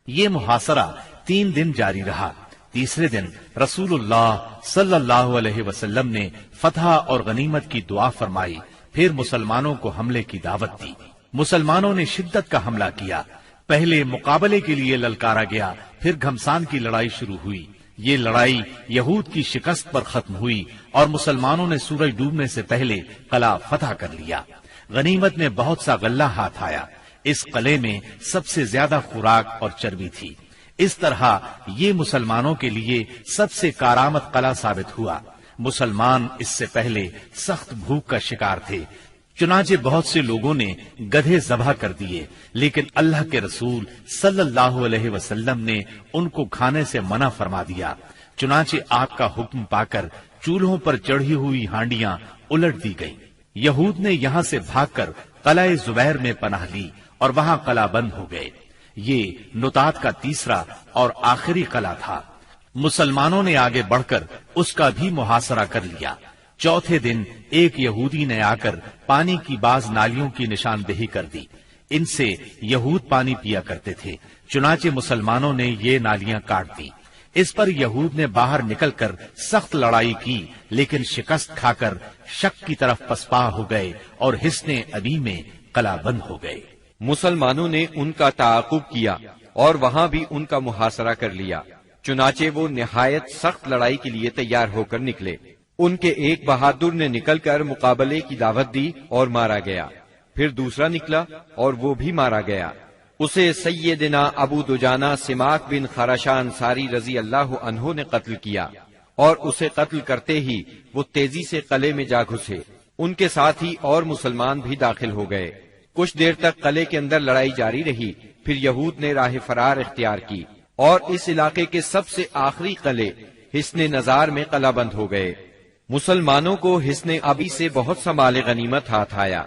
یہ محاصرہ 3 دن جاری رہا۔ تیسرے دن رسول اللہ صلی اللہ علیہ وسلم نے فتح اور غنیمت کی دعا فرمائی، پھر مسلمانوں کو حملے کی دعوت دی۔ مسلمانوں نے شدت کا حملہ کیا۔ پہلے مقابلے کے لیے للکارا گیا، پھر گھمسان کی لڑائی شروع ہوئی۔ یہ لڑائی یہود کی شکست پر ختم ہوئی اور مسلمانوں نے سورج ڈوبنے سے پہلے قلعہ فتح کر لیا۔ غنیمت میں بہت سا غلہ ہاتھ آیا۔ اس قلعے میں سب سے زیادہ خوراک اور چربی تھی۔ اس طرح یہ مسلمانوں کے لیے سب سے کارآمد قلعہ ثابت ہوا۔ مسلمان اس سے پہلے سخت بھوک کا شکار تھے، چنانچہ بہت سے لوگوں نے گدھے ذبح کر دیے، لیکن اللہ کے رسول صلی اللہ علیہ وسلم نے ان کو کھانے سے منع فرما دیا۔ چنانچہ آپ کا حکم پا کر چولہوں پر چڑھی ہوئی ہانڈیاں الٹ دی گئیں۔ یہود نے یہاں سے بھاگ کر قلعہ زبیر میں پناہ لی اور وہاں قلعہ بند ہو گئے۔ یہ نطاط کا تیسرا اور آخری قلعہ تھا۔ مسلمانوں نے آگے بڑھ کر اس کا بھی محاصرہ کر لیا۔ چوتھے دن ایک یہودی نے آ کر پانی کی بعض نالیوں کی نشاندہی کر دی۔ ان سے یہود پانی پیا کرتے تھے، چنانچہ مسلمانوں نے یہ نالیاں کاٹ دی۔ اس پر یہود نے باہر نکل کر سخت لڑائی کی، لیکن شکست کھا کر شک کی طرف پسپا ہو گئے اور حصن ابی میں قلعہ بند ہو گئے۔ مسلمانوں نے ان کا تعاقب کیا اور وہاں بھی ان کا محاصرہ کر لیا، چنانچہ وہ نہایت سخت لڑائی کے لیے تیار ہو کر نکلے۔ ان کے ایک بہادر نے نکل کر مقابلے کی دعوت دی اور مارا گیا، پھر دوسرا نکلا اور وہ بھی مارا گیا۔ اسے سیدنا ابو دجانہ سماک بن خراشہ انصاری رضی اللہ عنہ نے قتل کیا، اور اسے قتل کرتے ہی وہ تیزی سے قلعے میں جا گھسے۔ ان کے ساتھ ہی اور مسلمان بھی داخل ہو گئے۔ کچھ دیر تک قلعے کے اندر لڑائی جاری رہی، پھر یہود نے راہ فرار اختیار کی اور اس علاقے کے سب سے آخری قلعے حصن نزار میں قلعہ بند ہو گئے۔ مسلمانوں کو حصن ابی سے بہت سا مال غنیمت ہاتھ آیا۔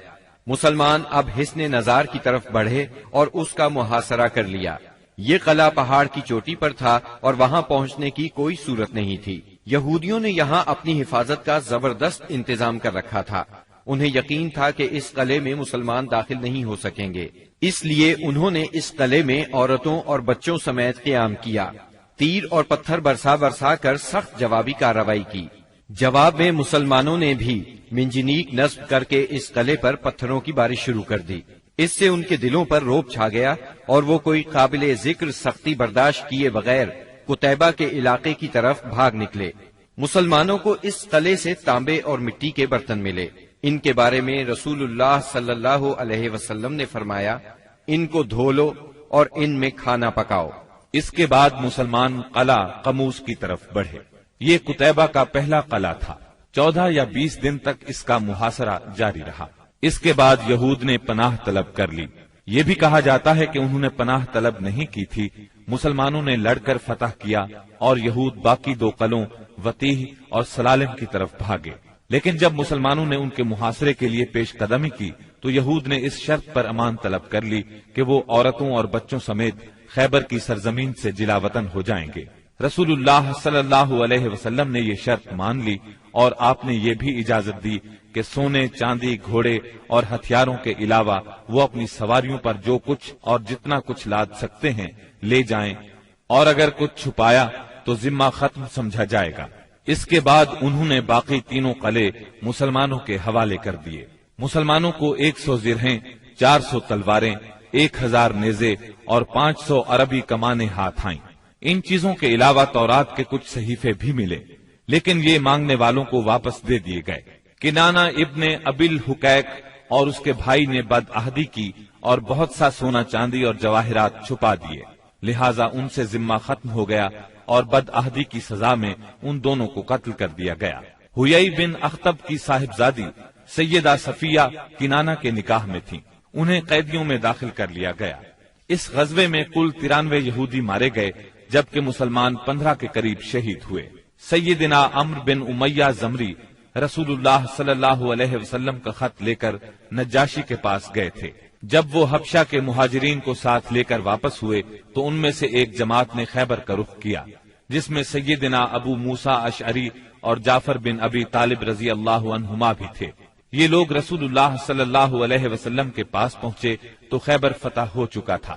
مسلمان اب حصن نزار کی طرف بڑھے اور اس کا محاصرہ کر لیا۔ یہ قلعہ پہاڑ کی چوٹی پر تھا اور وہاں پہنچنے کی کوئی صورت نہیں تھی۔ یہودیوں نے یہاں اپنی حفاظت کا زبردست انتظام کر رکھا تھا۔ انہیں یقین تھا کہ اس قلعے میں مسلمان داخل نہیں ہو سکیں گے، اس لیے انہوں نے اس قلعے میں عورتوں اور بچوں سمیت قیام کیا۔ تیر اور پتھر برسا کر سخت جوابی کارروائی کی۔ جواب میں مسلمانوں نے بھی منجنیق نصب کر کے اس قلعے پر پتھروں کی بارش شروع کر دی۔ اس سے ان کے دلوں پر رعب چھا گیا اور وہ کوئی قابل ذکر سختی برداشت کیے بغیر قتیبہ کے علاقے کی طرف بھاگ نکلے۔ مسلمانوں کو اس قلعے سے تانبے اور مٹی کے برتن ملے۔ ان کے بارے میں رسول اللہ صلی اللہ علیہ وسلم نے فرمایا، ان کو دھو لو اور ان میں کھانا پکاؤ۔ اس کے بعد مسلمان قلعہ قموس کی طرف بڑھے۔ یہ قتیبہ کا پہلا قلعہ تھا۔ 14 یا 20 دن تک اس کا محاصرہ جاری رہا۔ اس کے بعد یہود نے پناہ طلب کر لی۔ یہ بھی کہا جاتا ہے کہ انہوں نے پناہ طلب نہیں کی تھی، مسلمانوں نے لڑ کر فتح کیا اور یہود باقی 2 قلعوں وطیح اور سلالم کی طرف بھاگے۔ لیکن جب مسلمانوں نے ان کے محاصرے کے لیے پیش قدمی کی تو یہود نے اس شرط پر امان طلب کر لی کہ وہ عورتوں اور بچوں سمیت خیبر کی سرزمین سے جلا وطن ہو جائیں گے۔ رسول اللہ صلی اللہ علیہ وسلم نے یہ شرط مان لی اور آپ نے یہ بھی اجازت دی کہ سونے، چاندی، گھوڑے اور ہتھیاروں کے علاوہ وہ اپنی سواریوں پر جو کچھ اور جتنا کچھ لاد سکتے ہیں لے جائیں، اور اگر کچھ چھپایا تو ذمہ ختم سمجھا جائے گا۔ اس کے بعد انہوں نے باقی 3 قلعے مسلمانوں کے حوالے کر دیے۔ مسلمانوں کو 100 زرہیں، 400 تلواریں، 1000 نیزے اور 500 عربی کمانیں ہاتھ آئیں۔ ان چیزوں کے علاوہ تورات کے کچھ صحیفے بھی ملے، لیکن یہ مانگنے والوں کو واپس دے دیے گئے۔ کنانہ ابن ابی الحقیق اور اس کے بھائی نے بدعہدی کی اور بہت سا سونا چاندی اور جواہرات چھپا دیے، لہذا ان سے ذمہ ختم ہو گیا اور بدعہدی کی سزا میں ان دونوں کو قتل کر دیا گیا۔ حیی بن اخطب کی صاحبزادی سیدہ صفیہ کنانہ کے نکاح میں تھیں، انہیں قیدیوں میں داخل کر لیا گیا۔ اس غزوے میں کل 93 یہودی مارے گئے، جبکہ مسلمان 15 کے قریب شہید ہوئے۔ سیدنا عمرو بن امیہ زمری رسول اللہ صلی اللہ علیہ وسلم کا خط لے کر نجاشی کے پاس گئے تھے۔ جب وہ حبشہ کے مہاجرین کو ساتھ لے کر واپس ہوئے تو ان میں سے ایک جماعت نے خیبر کا رخ کیا، جس میں سیدنا ابو موسیٰ اشعری اور جعفر بن ابی طالب رضی اللہ عنہما بھی تھے۔ یہ لوگ رسول اللہ صلی اللہ علیہ وسلم کے پاس پہنچے تو خیبر فتح ہو چکا تھا۔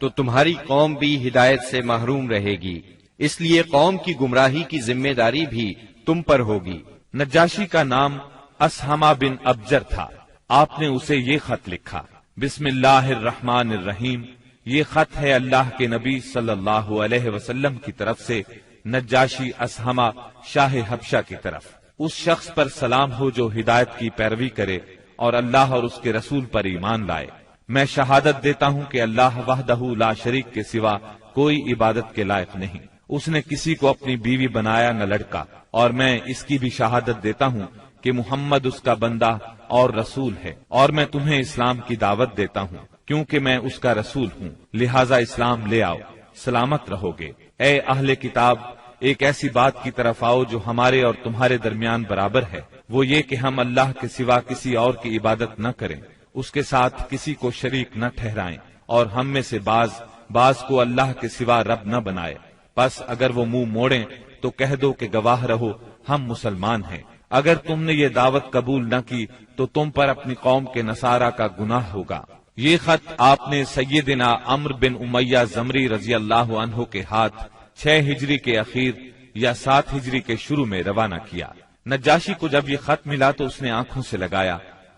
تو تمہاری قوم بھی ہدایت سے محروم رہے گی، اس لیے قوم کی گمراہی کی ذمہ داری بھی تم پر ہوگی۔ نجاشی کا نام اسہمہ بن ابجر تھا۔ آپ نے اسے یہ خط لکھا، بسم اللہ الرحمن الرحیم، یہ خط ہے اللہ کے نبی صلی اللہ علیہ وسلم کی طرف سے نجاشی اسہمہ شاہ حبشہ کی طرف۔ اس شخص پر سلام ہو جو ہدایت کی پیروی کرے اور اللہ اور اس کے رسول پر ایمان لائے۔ میں شہادت دیتا ہوں کہ اللہ وحدہ لا شریک کے سوا کوئی عبادت کے لائق نہیں، اس نے کسی کو اپنی بیوی بنایا نہ لڑکا، اور میں اس کی بھی شہادت دیتا ہوں کہ محمد اس کا بندہ اور رسول ہے، اور میں تمہیں اسلام کی دعوت دیتا ہوں کیونکہ میں اس کا رسول ہوں، لہذا اسلام لے آؤ، سلامت رہو گے۔ اے اہل کتاب، ایک ایسی بات کی طرف آؤ جو ہمارے اور تمہارے درمیان برابر ہے، وہ یہ کہ ہم اللہ کے سوا کسی اور کی عبادت نہ کریں، اس کے ساتھ کسی کو شریک نہ ٹھہرائیں، اور ہم میں سے بعض کو اللہ کے سوا رب نہ بنائے۔ پس اگر وہ منہ موڑیں تو کہہ دو کہ گواہ رہو ہم مسلمان ہیں۔ اگر تم نے یہ دعوت قبول نہ کی تو تم پر اپنی قوم کے نصارہ کا گناہ ہوگا۔ یہ خط آپ نے سیدنا عمرو بن امیہ زمری رضی اللہ عنہ کے ہاتھ 6 ہجری کے اخیر یا 7 ہجری کے شروع میں روانہ کیا۔ نجاشی کو جب یہ خط ملا تو اس نے آنکھوں سے لگایا،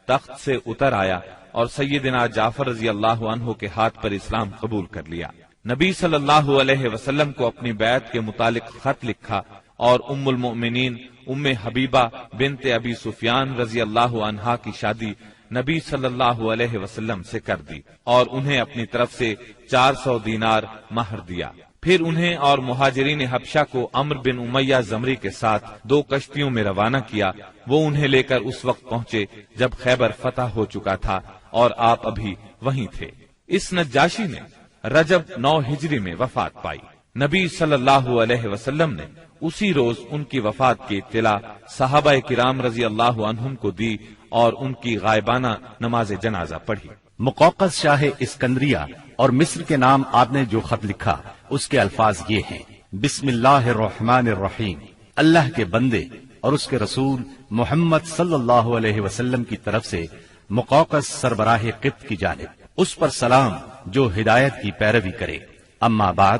تخت سے اتر آیا اور سیدنا جعفر رضی اللہ عنہ کے ہاتھ پر اسلام قبول کر لیا۔ نبی صلی اللہ علیہ وسلم کو اپنی بیعت کے متعلق خط لکھا اور ام المؤمنین ام حبیبہ بنت ابی سفیان رضی اللہ عنہا کی شادی نبی صلی اللہ علیہ وسلم سے کر دی اور انہیں اپنی طرف سے 400 دینار مہر دیا۔ پھر انہیں اور مہاجرین حبشہ کو عمرو بن امیہ زمری کے ساتھ 2 کشتیوں میں روانہ کیا۔ وہ انہیں لے کر اس وقت پہنچے جب خیبر فتح ہو چکا تھا اور آپ ابھی وہیں تھے۔ اس نجاشی نے رجب 9 ہجری میں وفات پائی۔ نبی صلی اللہ علیہ وسلم نے اسی روز ان کی وفات کی اطلاع صحابہ کرام رضی اللہ عنہم کو دی اور ان کی غائبانہ نماز جنازہ پڑھی۔ مقوقس شاہ اسکندریہ اور مصر کے نام آپ نے جو خط لکھا اس کے الفاظ یہ ہیں، بسم اللہ الرحمن الرحیم، اللہ کے بندے اور اس کے رسول محمد صلی اللہ علیہ وسلم کی طرف سے مقوقس سربراہ قبط کی جانب، اس پر سلام جو ہدایت کی پیروی کرے۔ اما بعد،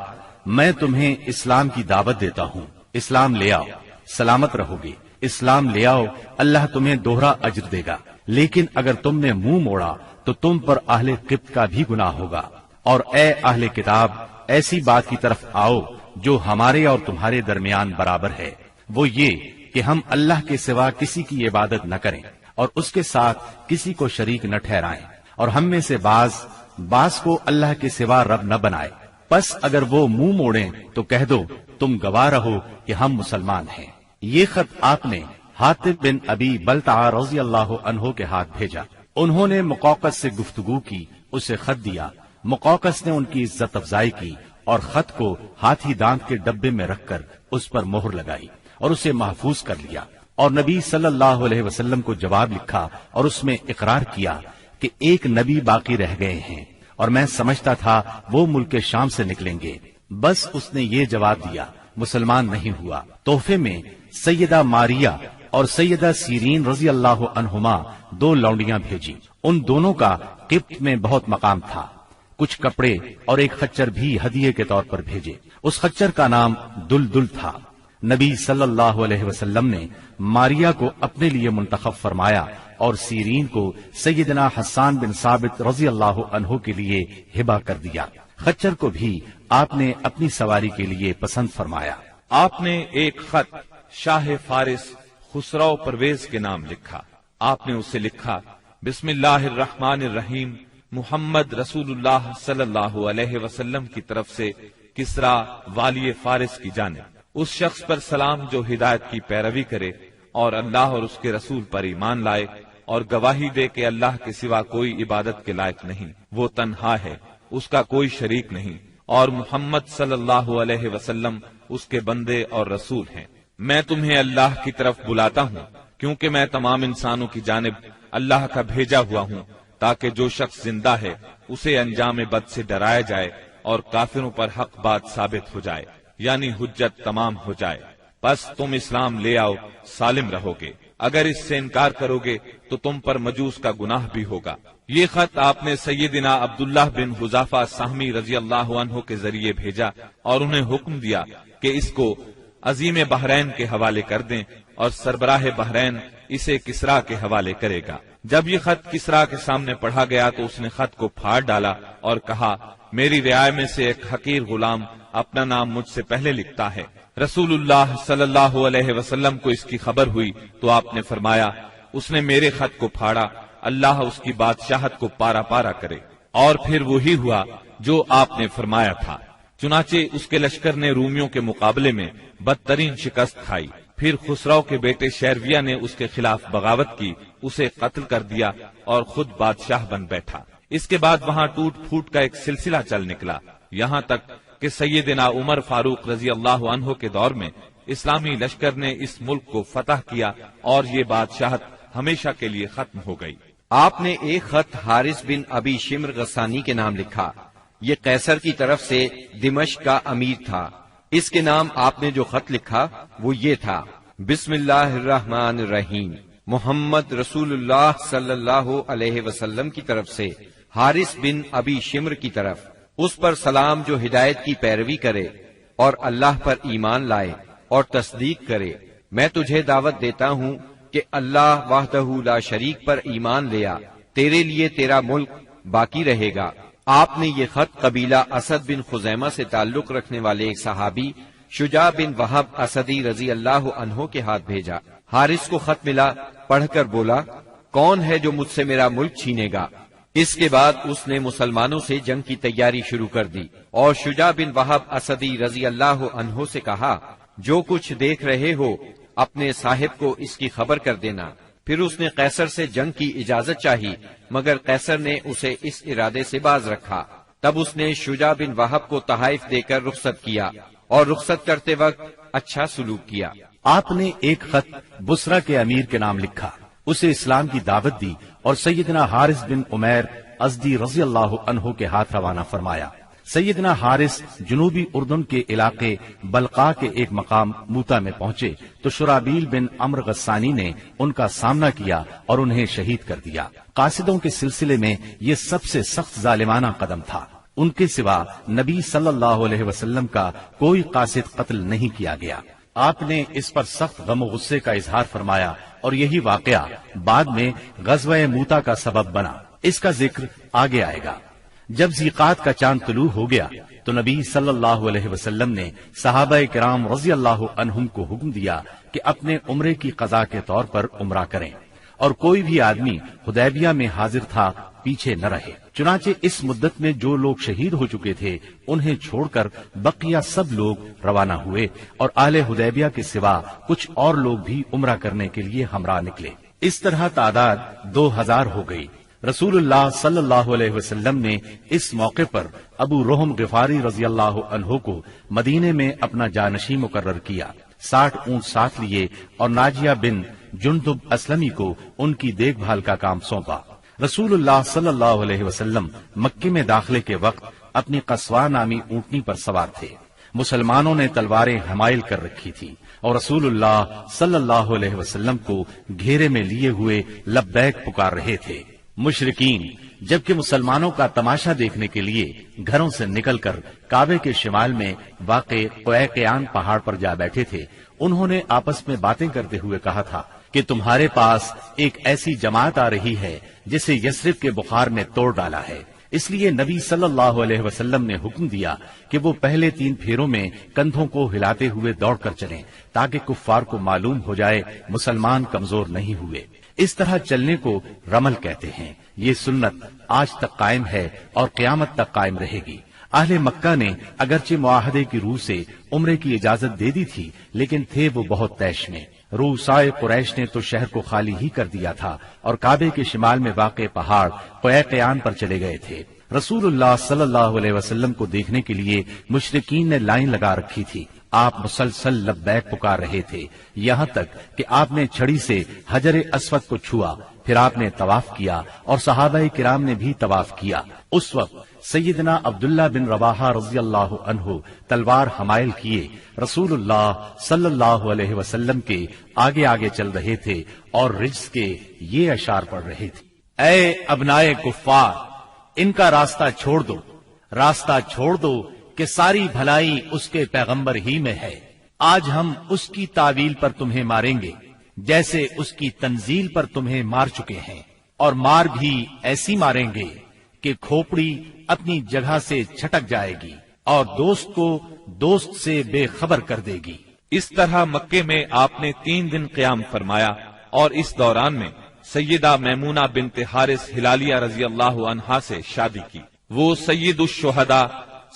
میں تمہیں اسلام کی دعوت دیتا ہوں، اسلام لے آؤ، سلامت رہو گے۔ اسلام لے آؤ، اللہ تمہیں دوہرا اجر دے گا، لیکن اگر تم نے منہ موڑا تو تم پر اہل قبط کا بھی گناہ ہوگا۔ اور اے اہل کتاب، ایسی بات کی طرف آؤ جو ہمارے اور تمہارے درمیان برابر ہے، وہ یہ کہ ہم اللہ کے سوا کسی کی عبادت نہ کریں اور اس کے ساتھ کسی کو شریک نہ ٹھہرائیں، اور ہم میں سے بعض کو اللہ کے سوا رب نہ بنائے۔ پس اگر وہ منہ موڑیں تو کہہ دو تم گواہ رہو کہ ہم مسلمان ہیں۔ یہ خط آپ نے حاطب بن ابی بلتعہ رضی اللہ عنہ کے ہاتھ بھیجا۔ انہوں نے مقوقس سے گفتگو کی، اسے خط دیا۔ مقوقس نے ان کی عزت افزائی کی اور خط کو ہاتھی دانت کے ڈبے میں رکھ کر اس پر مہر لگائی اور اسے محفوظ کر لیا، اور نبی صلی اللہ علیہ وسلم کو جواب لکھا اور اس میں اقرار کیا کہ ایک نبی باقی رہ گئے ہیں اور میں سمجھتا تھا وہ ملک شام سے نکلیں گے۔ بس اس نے یہ جواب دیا، مسلمان نہیں ہوا۔ تحفے میں سیدہ ماریہ اور سیدہ سیرین رضی اللہ عنہما 2 لونڈیاں بھیجی۔ ان دونوں کا قبط میں بہت مقام تھا۔ کچھ کپڑے اور ایک خچر بھی ہدیے کے طور پر بھیجے۔ اس خچر کا نام دلدل تھا۔ نبی صلی اللہ علیہ وسلم نے ماریہ کو اپنے لیے منتخب فرمایا اور سیرین کو سیدنا حسان بن ثابت رضی اللہ عنہ کے لیے ہبہ کر دیا۔ خچر کو بھی آپ نے اپنی سواری کے لیے پسند فرمایا۔ آپ نے ایک خط شاہ فارس خسرو پرویز کے نام لکھا۔ آپ نے اسے لکھا، بسم اللہ الرحمن الرحیم، محمد رسول اللہ صلی اللہ علیہ وسلم کی طرف سے کسرا والی فارس کی جانب، اس شخص پر سلام جو ہدایت کی پیروی کرے اور اللہ اور اس کے رسول پر ایمان لائے اور گواہی دے کہ اللہ کے سوا کوئی عبادت کے لائق نہیں، وہ تنہا ہے، اس کا کوئی شریک نہیں، اور محمد صلی اللہ علیہ وسلم اس کے بندے اور رسول ہیں۔ میں تمہیں اللہ کی طرف بلاتا ہوں کیونکہ میں تمام انسانوں کی جانب اللہ کا بھیجا ہوا ہوں، تاکہ جو شخص زندہ ہے اسے انجام بد سے ڈرایا جائے اور کافروں پر حق بات ثابت ہو جائے، یعنی حجت تمام ہو جائے۔ پس تم اسلام لے آؤ، سالم رہو گے۔ اگر اس سے انکار کرو گے تو تم پر مجوس کا گناہ بھی ہوگا، یہ خط آپ نے سیدنا عبداللہ بن حذافہ سہمی رضی اللہ عنہ کے ذریعے بھیجا اور انہیں حکم دیا کہ اس کو عظیم بحرین کے حوالے کر دیں اور سربراہ بحرین اسے کسرا کے حوالے کرے گا۔ جب یہ خط کسرا کے سامنے پڑھا گیا تو اس نے خط کو پھاڑ ڈالا اور کہا، میری رعایا میں سے ایک حقیر غلام اپنا نام مجھ سے پہلے لکھتا ہے۔ رسول اللہ صلی اللہ علیہ وسلم کو اس کی خبر ہوئی تو آپ نے فرمایا، اس نے میرے خط کو پھاڑا، اللہ اس کی بادشاہت کو پارا پارا کرے۔ اور پھر وہی ہوا جو آپ نے فرمایا تھا، چنانچہ اس کے لشکر نے رومیوں کے مقابلے میں بدترین شکست کھائی۔ پھر خسرو کے بیٹے شیرویہ نے اس کے خلاف بغاوت کی، اسے قتل کر دیا اور خود بادشاہ بن بیٹھا۔ اس کے بعد وہاں ٹوٹ پھوٹ کا ایک سلسلہ چل نکلا، یہاں تک کہ سیدنا عمر فاروق رضی اللہ عنہ کے دور میں اسلامی لشکر نے اس ملک کو فتح کیا اور یہ بادشاہت ہمیشہ کے لیے ختم ہو گئی۔ آپ نے ایک خط حارث بن ابی شمر غسانی کے نام لکھا، یہ قیصر کی طرف سے دمشق کا امیر تھا۔ اس کے نام آپ نے جو خط لکھا وہ یہ تھا، بسم اللہ الرحمن الرحیم، محمد رسول اللہ صلی اللہ علیہ وسلم کی طرف سے حارث بن ابی شمر کی طرف، اس پر سلام جو ہدایت کی پیروی کرے اور اللہ پر ایمان لائے اور تصدیق کرے۔ میں تجھے دعوت دیتا ہوں کہ اللہ وحدہ لا شریک پر ایمان لیا، تیرے لیے تیرا ملک باقی رہے گا۔ آپ نے یہ خط قبیلہ اسد بن خزیمہ سے تعلق رکھنے والے ایک صحابی شجاع بن وہب اسدی رضی اللہ عنہ کے ہاتھ بھیجا۔ حارث کو خط ملا، پڑھ کر بولا، کون ہے جو مجھ سے میرا ملک چھینے گا؟ اس کے بعد اس نے مسلمانوں سے جنگ کی تیاری شروع کر دی اور شجاع بن وہب اسدی رضی اللہ عنہ سے کہا، جو کچھ دیکھ رہے ہو اپنے صاحب کو اس کی خبر کر دینا۔ پھر اس نے قیصر سے جنگ کی اجازت چاہی، مگر قیصر نے اسے اس ارادے سے باز رکھا۔ تب اس نے شجاع بن وہب کو تحائف دے کر رخصت کیا اور رخصت کرتے وقت اچھا سلوک کیا۔ آپ نے ایک خط بصرہ کے امیر کے نام لکھا، اسے اسلام کی دعوت دی اور سیدنا حارث بن عمیر ازدی رضی اللہ عنہ کے ہاتھ روانہ فرمایا۔ سیدنا حارث جنوبی اردن کے علاقے بلقا کے ایک مقام موتا میں پہنچے تو شرابیل بن عمرو غسانی نے ان کا سامنا کیا اور انہیں شہید کر دیا۔ قاصدوں کے سلسلے میں یہ سب سے سخت ظالمانہ قدم تھا، ان کے سوا نبی صلی اللہ علیہ وسلم کا کوئی قاصد قتل نہیں کیا گیا۔ آپ نے اس پر سخت غم و غصے کا اظہار فرمایا اور یہی واقعہ بعد میں غزوہ موتا کا سبب بنا، اس کا ذکر آگے آئے گا۔ جب ذیقات کا چاند طلوع ہو گیا تو نبی صلی اللہ علیہ وسلم نے صحابہ کرام رضی اللہ عنہم کو حکم دیا کہ اپنے عمرے کی قضا کے طور پر عمرہ کریں اور کوئی بھی آدمی حدیبیہ میں حاضر تھا پیچھے نہ رہے۔ چنانچہ اس مدت میں جو لوگ شہید ہو چکے تھے انہیں چھوڑ کر بقیہ سب لوگ روانہ ہوئے اور اہل حدیبیہ کے سوا کچھ اور لوگ بھی عمرہ کرنے کے لیے ہمراہ نکلے۔ اس طرح تعداد 2000 ہو گئی۔ رسول اللہ صلی اللہ علیہ وسلم نے اس موقع پر ابو رحم غفاری رضی اللہ عنہ کو مدینے میں اپنا جانشین مقرر کیا، 60 اونٹ ساتھ لیے اور ناجیہ بن جندب اسلمی کو ان کی دیکھ بھال کا کام سونپا۔ رسول اللہ صلی اللہ علیہ وسلم مکے میں داخلے کے وقت اپنی قصواء نامی اونٹنی پر سوار تھے۔ مسلمانوں نے تلواریں حمائل کر رکھی تھی اور رسول اللہ صلی اللہ علیہ وسلم کو گھیرے میں لیے ہوئے لبیک پکار رہے تھے۔ مشرکین جبکہ مسلمانوں کا تماشا دیکھنے کے لیے گھروں سے نکل کر کعبے کے شمال میں واقع قیقیان پہاڑ پر جا بیٹھے تھے، انہوں نے آپس میں باتیں کرتے ہوئے کہا تھا کہ تمہارے پاس ایک ایسی جماعت آ رہی ہے جسے یثرب کے بخار نے توڑ ڈالا ہے۔ اس لیے نبی صلی اللہ علیہ وسلم نے حکم دیا کہ وہ پہلے 3 پھیروں میں کندھوں کو ہلاتے ہوئے دوڑ کر چلیں تاکہ کفار کو معلوم ہو جائے مسلمان کمزور نہیں ہوئے۔ اس طرح چلنے کو رمل کہتے ہیں۔ یہ سنت آج تک قائم ہے اور قیامت تک قائم رہے گی۔ اہل مکہ نے اگرچہ معاہدے کی روح سے عمرے کی اجازت دے دی تھی، لیکن تھے وہ بہت طیش میں۔ روسائے قریش نے تو شہر کو خالی ہی کر دیا تھا اور کعبے کے شمال میں واقع پہاڑ قیقیان پر چلے گئے تھے۔ رسول اللہ صلی اللہ علیہ وسلم کو دیکھنے کے لیے مشرکین نے لائن لگا رکھی تھی۔ آپ مسلسل لبیک پکار رہے تھے، یہاں تک کہ آپ نے چھڑی سے حجر اسود کو چھوا، پھر آپ نے طواف کیا اور صحابہ کرام نے بھی طواف کیا۔ اس وقت سیدنا عبداللہ بن رواحہ رضی اللہ عنہ تلوار حمائل کیے رسول اللہ صلی اللہ علیہ وسلم کے آگے آگے چل رہے تھے اور رجز کے یہ اشعار پڑھ رہے تھے، اے ابنائے کفار، ان کا راستہ چھوڑ دو کہ ساری بھلائی اس کے پیغمبر ہی میں ہے۔ آج ہم اس کی تعویل پر تمہیں ماریں گے جیسے اس کی تنزیل پر تمہیں مار چکے ہیں، اور مار بھی ایسی ماریں گے کہ کھوپڑی اپنی جگہ سے چھٹک جائے گی اور دوست کو دوست سے بے خبر کر دے گی۔ اس طرح مکے میں آپ نے 3 دن قیام فرمایا، اور اس دوران میں سیدہ میمونہ بنت حارث ہلالیہ رضی اللہ عنہا سے شادی کی۔ وہ سید الشہداء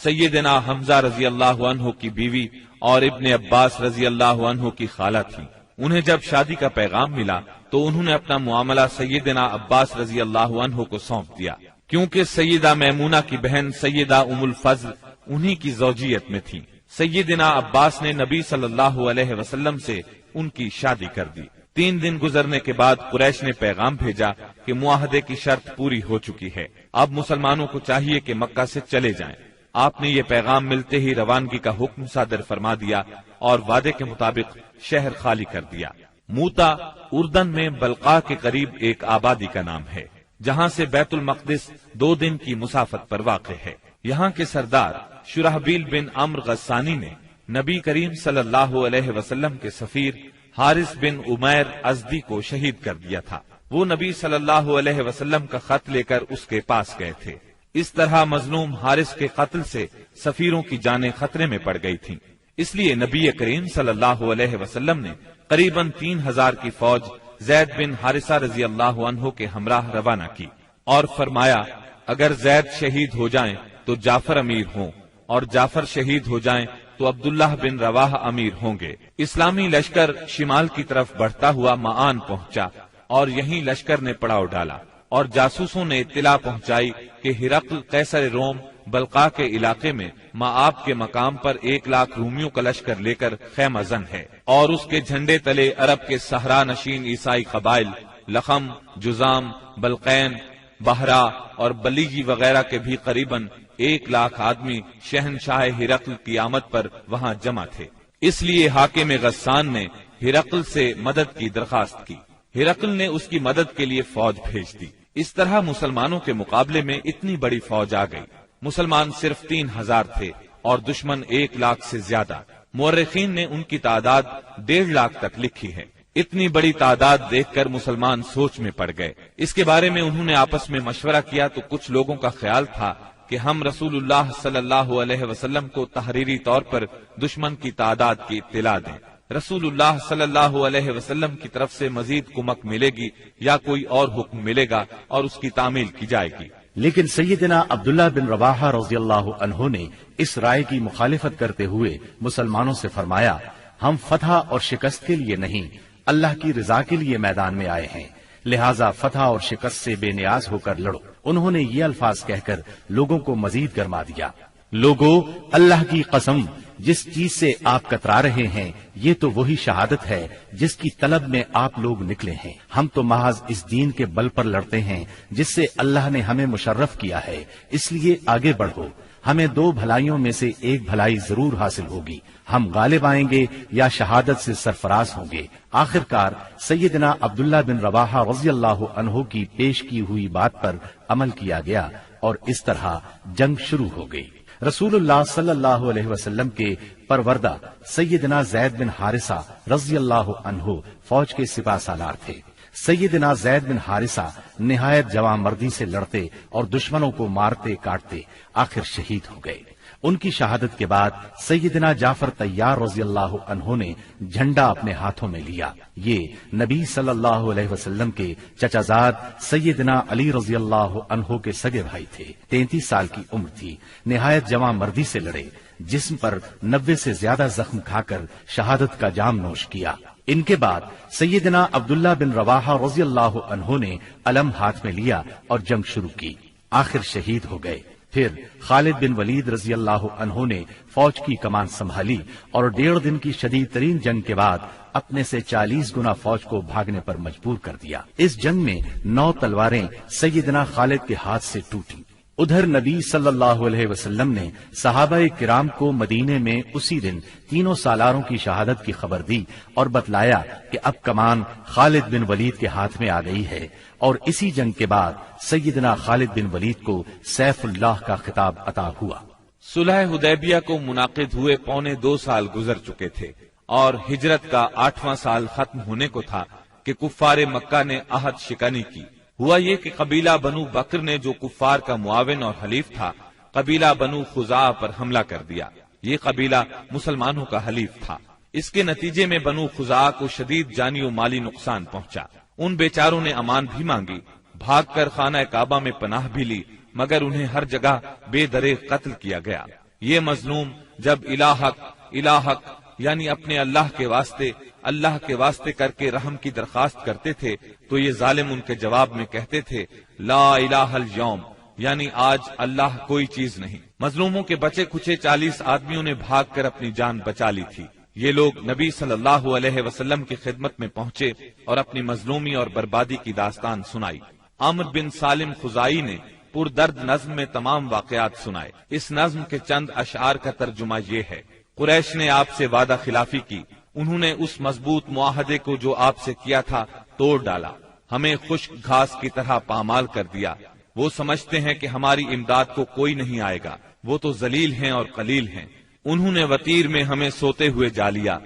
سیدنا حمزہ رضی اللہ عنہ کی بیوی اور ابن عباس رضی اللہ عنہ کی خالہ تھی۔ انہیں جب شادی کا پیغام ملا تو انہوں نے اپنا معاملہ سیدنا عباس رضی اللہ عنہ کو سونپ دیا، کیونکہ سیدہ میمونہ کی بہن سیدہ ام الفضل انہی کی زوجیت میں تھی۔ سیدنا عباس نے نبی صلی اللہ علیہ وسلم سے ان کی شادی کر دی۔ 3 دن گزرنے کے بعد قریش نے پیغام بھیجا کہ معاہدے کی شرط پوری ہو چکی ہے، اب مسلمانوں کو چاہیے کہ مکہ سے چلے جائیں۔ آپ نے یہ پیغام ملتے ہی روانگی کا حکم صادر فرما دیا اور وعدے کے مطابق شہر خالی کر دیا۔ موتا اردن میں بلقاء کے قریب ایک آبادی کا نام ہے، جہاں سے بیت المقدس 2 دن کی مسافت پر واقع ہے۔ یہاں کے سردار شرحبیل بن عمرو غسانی نے نبی کریم صلی اللہ علیہ وسلم کے سفیر حارث بن عمیر ازدی کو شہید کر دیا تھا۔ وہ نبی صلی اللہ علیہ وسلم کا خط لے کر اس کے پاس گئے تھے۔ اس طرح مظلوم حارث کے قتل سے سفیروں کی جانیں خطرے میں پڑ گئی تھیں، اس لیے نبی کریم صلی اللہ علیہ وسلم نے قریباً 3000 کی فوج زید بن حارثہ رضی اللہ عنہ کے ہمراہ روانہ کی اور فرمایا، اگر زید شہید ہو جائیں تو جعفر امیر ہوں، اور جعفر شہید ہو جائیں تو عبداللہ بن رواحہ امیر ہوں گے۔ اسلامی لشکر شمال کی طرف بڑھتا ہوا معان پہنچا اور یہیں لشکر نے پڑاؤ ڈالا، اور جاسوسوں نے اطلاع پہنچائی کہ ہرقل قیصر روم بلقاء کے علاقے میں مآب کے مقام پر 1,00,000 رومیوں کا لشکر لے کر خیمہ زن ہے، اور اس کے جھنڈے تلے عرب کے صحرا نشین عیسائی قبائل لخم، جزام، بلقین، بہرا اور بلیجی وغیرہ کے بھی قریباً 1,00,000 آدمی شہنشاہ ہرقل کی آمد پر وہاں جمع تھے۔ اس لیے حاکم غسان نے ہرقل سے مدد کی درخواست کی۔ ہرقل نے اس کی مدد کے لیے فوج بھیج دی۔ اس طرح مسلمانوں کے مقابلے میں اتنی بڑی فوج آ گئی۔ مسلمان صرف 3,000 تھے اور دشمن 1,00,000 سے زیادہ۔ مورخین نے ان کی تعداد 1,50,000 تک لکھی ہے۔ اتنی بڑی تعداد دیکھ کر مسلمان سوچ میں پڑ گئے۔ اس کے بارے میں انہوں نے آپس میں مشورہ کیا تو کچھ لوگوں کا خیال تھا کہ ہم رسول اللہ صلی اللہ علیہ وسلم کو تحریری طور پر دشمن کی تعداد کی اطلاع دیں۔ رسول اللہ صلی اللہ علیہ وسلم کی طرف سے مزید کمک ملے گی یا کوئی اور حکم ملے گا اور اس کی تعمیل کی جائے گی۔ لیکن سیدنا عبداللہ بن رواحہ رضی اللہ عنہ نے اس رائے کی مخالفت کرتے ہوئے مسلمانوں سے فرمایا، ہم فتح اور شکست کے لیے نہیں، اللہ کی رضا کے لیے میدان میں آئے ہیں، لہذا فتح اور شکست سے بے نیاز ہو کر لڑو۔ انہوں نے یہ الفاظ کہہ کر لوگوں کو مزید گرما دیا، لوگو اللہ کی قسم، جس چیز سے آپ کترا رہے ہیں یہ تو وہی شہادت ہے جس کی طلب میں آپ لوگ نکلے ہیں۔ ہم تو محض اس دین کے بل پر لڑتے ہیں جس سے اللہ نے ہمیں مشرف کیا ہے، اس لیے آگے بڑھو، ہمیں 2 بھلائیوں میں سے ایک بھلائی ضرور حاصل ہوگی، ہم غالب آئیں گے یا شہادت سے سرفراز ہوں گے۔ آخرکار سیدنا عبداللہ بن رواحہ رضی اللہ عنہ کی پیش کی ہوئی بات پر عمل کیا گیا اور اس طرح جنگ شروع ہو گئی۔ رسول اللہ صلی اللہ علیہ وسلم کے پروردہ سیدنا زید بن حارثہ رضی اللہ عنہ فوج کے سپہ سالار تھے۔ سیدنا زید بن حارثہ نہایت جواں مردی سے لڑتے اور دشمنوں کو مارتے کاٹتے آخر شہید ہو گئے۔ ان کی شہادت کے بعد سیدنا جعفر طیار رضی اللہ عنہ نے جھنڈا اپنے ہاتھوں میں لیا۔ یہ نبی صلی اللہ علیہ وسلم کے چچا زاد سیدنا علی رضی اللہ عنہ کے سگے بھائی تھے۔ 33 سال کی عمر تھی، نہایت جواں مردی سے لڑے، جسم پر 90 سے زیادہ زخم کھا کر شہادت کا جام نوش کیا۔ ان کے بعد سیدنا عبداللہ بن رواحہ رضی اللہ عنہ نے علم ہاتھ میں لیا اور جنگ شروع کی، آخر شہید ہو گئے۔ پھر خالد بن ولید رضی اللہ عنہ نے فوج کی کمان سنبھالی اور 1.5 دن کی شدید ترین جنگ کے بعد اپنے سے 40 گنا فوج کو بھاگنے پر مجبور کر دیا۔ اس جنگ میں 9 تلواریں سیدنا خالد کے ہاتھ سے ٹوٹی۔ ادھر نبی صلی اللہ علیہ وسلم نے صحابہ کرام کو مدینے میں اسی دن تینوں سالاروں کی شہادت کی خبر دی اور بتلایا کہ اب کمان خالد بن ولید کے ہاتھ میں آ گئی ہے، اور اسی جنگ کے بعد سیدنا خالد بن ولید کو سیف اللہ کا خطاب عطا ہوا۔ صلح حدیبیہ کو منعقد ہوئے 2.25 سال گزر چکے تھے اور ہجرت کا 8واں سال ختم ہونے کو تھا کہ کفار مکہ نے عہد شکنی کی۔ ہوا یہ کہ قبیلہ بنو بکر نے، جو کفار کا معاون اور حلیف تھا، قبیلہ بنو خزاعہ پر حملہ کر دیا۔ یہ قبیلہ مسلمانوں کا حلیف تھا۔ اس کے نتیجے میں بنو خزاعہ کو شدید جانی و مالی نقصان پہنچا۔ ان بیچاروں نے امان بھی مانگی، بھاگ کر خانہ کعبہ میں پناہ بھی لی، مگر انہیں ہر جگہ بے دریغ قتل کیا گیا۔ یہ مظلوم جب الہک یعنی اپنے اللہ کے واسطے کر کے رحم کی درخواست کرتے تھے تو یہ ظالم ان کے جواب میں کہتے تھے لا الہ الیوم، یعنی آج اللہ کوئی چیز نہیں۔ مظلوموں کے بچے کچے 40 آدمیوں نے بھاگ کر اپنی جان بچا لی تھی۔ یہ لوگ نبی صلی اللہ علیہ وسلم کی خدمت میں پہنچے اور اپنی مظلومی اور بربادی کی داستان سنائی۔ عمرو بن سالم خزائی نے پردرد نظم میں تمام واقعات سنائے۔ اس نظم کے چند اشعار کا ترجمہ یہ ہے: قریش نے آپ سے وعدہ خلافی کی، انہوں نے اس مضبوط معاہدے کو جو آپ سے کیا تھا توڑ ڈالا، ہمیں خشک گھاس کی طرح پامال کر دیا۔ وہ سمجھتے ہیں کہ ہماری امداد کو کوئی نہیں آئے گا، وہ تو ذلیل ہیں اور قلیل ہیں۔ انہوں نے وطیر میں ہمیں سوتے ہوئے جا لیا،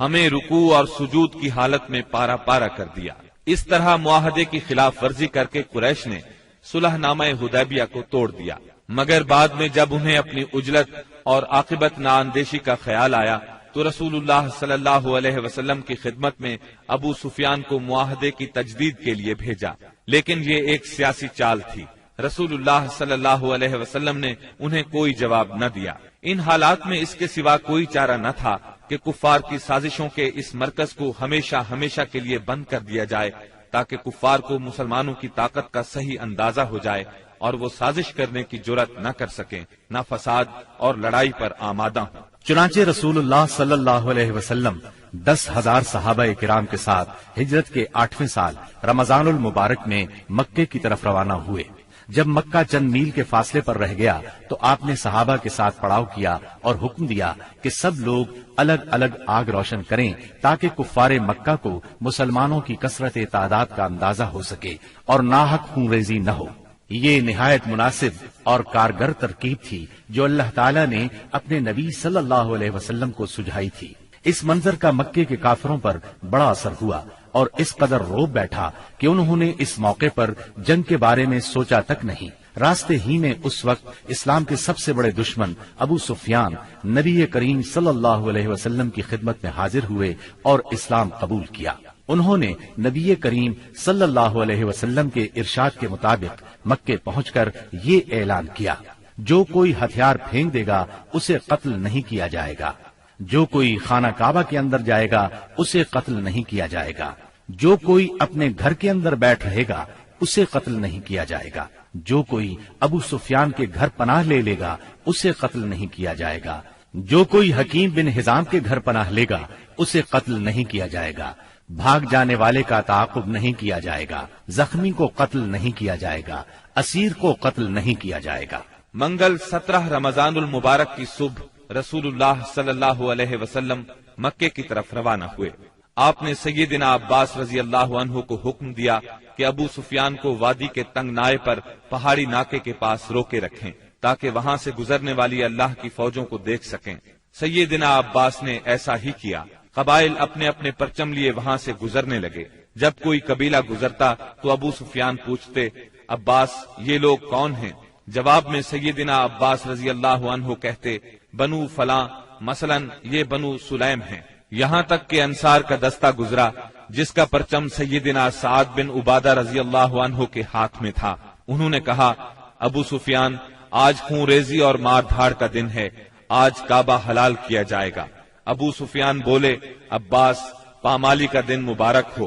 ہمیں رکوع اور سجود کی حالت میں پارا پارا کر دیا۔ اس طرح معاہدے کی خلاف ورزی کر کے قریش نے صلح نامہ حدیبیہ کو توڑ دیا، مگر بعد میں جب انہیں اپنی عجلت اور عاقبت نااندیشی کا خیال آیا تو رسول اللہ صلی اللہ علیہ وسلم کی خدمت میں ابو سفیان کو معاہدے کی تجدید کے لیے بھیجا، لیکن یہ ایک سیاسی چال تھی۔ رسول اللہ صلی اللہ علیہ وسلم نے انہیں کوئی جواب نہ دیا۔ ان حالات میں اس کے سوا کوئی چارہ نہ تھا کہ کفار کی سازشوں کے اس مرکز کو ہمیشہ ہمیشہ کے لیے بند کر دیا جائے، تاکہ کفار کو مسلمانوں کی طاقت کا صحیح اندازہ ہو جائے اور وہ سازش کرنے کی جرأت نہ کر سکیں، نہ فساد اور لڑائی پر آمادہ ہوں۔ چنانچہ رسول اللہ صلی اللہ علیہ وسلم 10,000 صحابہ کرام کے ساتھ ہجرت کے 8ویں سال رمضان المبارک میں مکے کی طرف روانہ ہوئے۔ جب مکہ چند میل کے فاصلے پر رہ گیا تو آپ نے صحابہ کے ساتھ پڑاؤ کیا اور حکم دیا کہ سب لوگ الگ الگ آگ روشن کریں تاکہ کفار مکہ کو مسلمانوں کی کثرت تعداد کا اندازہ ہو سکے اور ناحق خون ریزی نہ ہو۔ یہ نہایت مناسب اور کارگر ترکیب تھی جو اللہ تعالیٰ نے اپنے نبی صلی اللہ علیہ وسلم کو سجھائی تھی۔ اس منظر کا مکے کے کافروں پر بڑا اثر ہوا اور اس قدر روب بیٹھا کہ انہوں نے اس موقع پر جنگ کے بارے میں سوچا تک نہیں۔ راستے ہی میں اس وقت اسلام کے سب سے بڑے دشمن ابو سفیان نبی کریم صلی اللہ علیہ وسلم کی خدمت میں حاضر ہوئے اور اسلام قبول کیا۔ انہوں نے نبی کریم صلی اللہ علیہ وسلم کے ارشاد کے مطابق مکے پہنچ کر یہ اعلان کیا: جو کوئی ہتھیار پھینک دے گا اسے قتل نہیں کیا جائے گا، جو کوئی خانہ کعبہ کے اندر جائے گا اسے قتل نہیں کیا جائے گا، جو کوئی اپنے گھر کے اندر بیٹھ رہے گا اسے قتل نہیں کیا جائے گا، جو کوئی ابو سفیان کے گھر پناہ لے لے گا اسے قتل نہیں کیا جائے گا، جو کوئی حکیم بن حزام کے گھر پناہ لے گا اسے قتل نہیں کیا جائے گا، بھاگ جانے والے کا تعاقب نہیں کیا جائے گا، زخمی کو قتل نہیں کیا جائے گا، اسیر کو قتل نہیں کیا جائے گا۔ منگل 17 رمضان المبارک کی صبح رسول اللہ صلی اللہ علیہ وسلم مکے کی طرف روانہ ہوئے۔ آپ نے سیدنا عباس رضی اللہ عنہ کو حکم دیا کہ ابو سفیان کو وادی کے تنگ نائے پر پہاڑی ناکے کے پاس روکے رکھیں تاکہ وہاں سے گزرنے والی اللہ کی فوجوں کو دیکھ سکیں۔ سیدنا عباس نے ایسا ہی کیا۔ قبائل اپنے اپنے پرچم لیے وہاں سے گزرنے لگے۔ جب کوئی قبیلہ گزرتا تو ابو سفیان پوچھتے، عباس یہ لوگ کون ہیں؟ جواب میں سیدنا عباس رضی اللہ عنہ کہتے، بنو فلاں، مثلا یہ بنو سلیم ہیں۔ یہاں تک کہ انصار کا دستہ گزرا جس کا پرچم سیدنا سعد بن عبادہ رضی اللہ عنہ کے ہاتھ میں تھا۔ انہوں نے کہا، ابو سفیان آج خون ریزی اور مار دھاڑ کا دن ہے، آج کعبہ حلال کیا جائے گا۔ ابو سفیان بولے، عباس پامالی کا دن مبارک ہو۔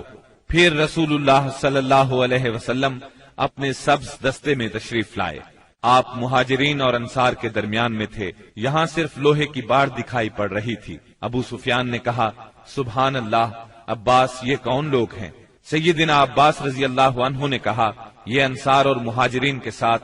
پھر رسول اللہ صلی اللہ علیہ وسلم اپنے سبز دستے میں تشریف لائے۔ آپ مہاجرین اور انصار کے درمیان میں تھے۔ یہاں صرف لوہے کی باڑ دکھائی پڑ رہی تھی۔ ابو سفیان نے کہا، سبحان اللہ، عباس یہ کون لوگ ہیں؟ سیدنا عباس رضی اللہ عنہ نے کہا، یہ انصار اور مہاجرین کے ساتھ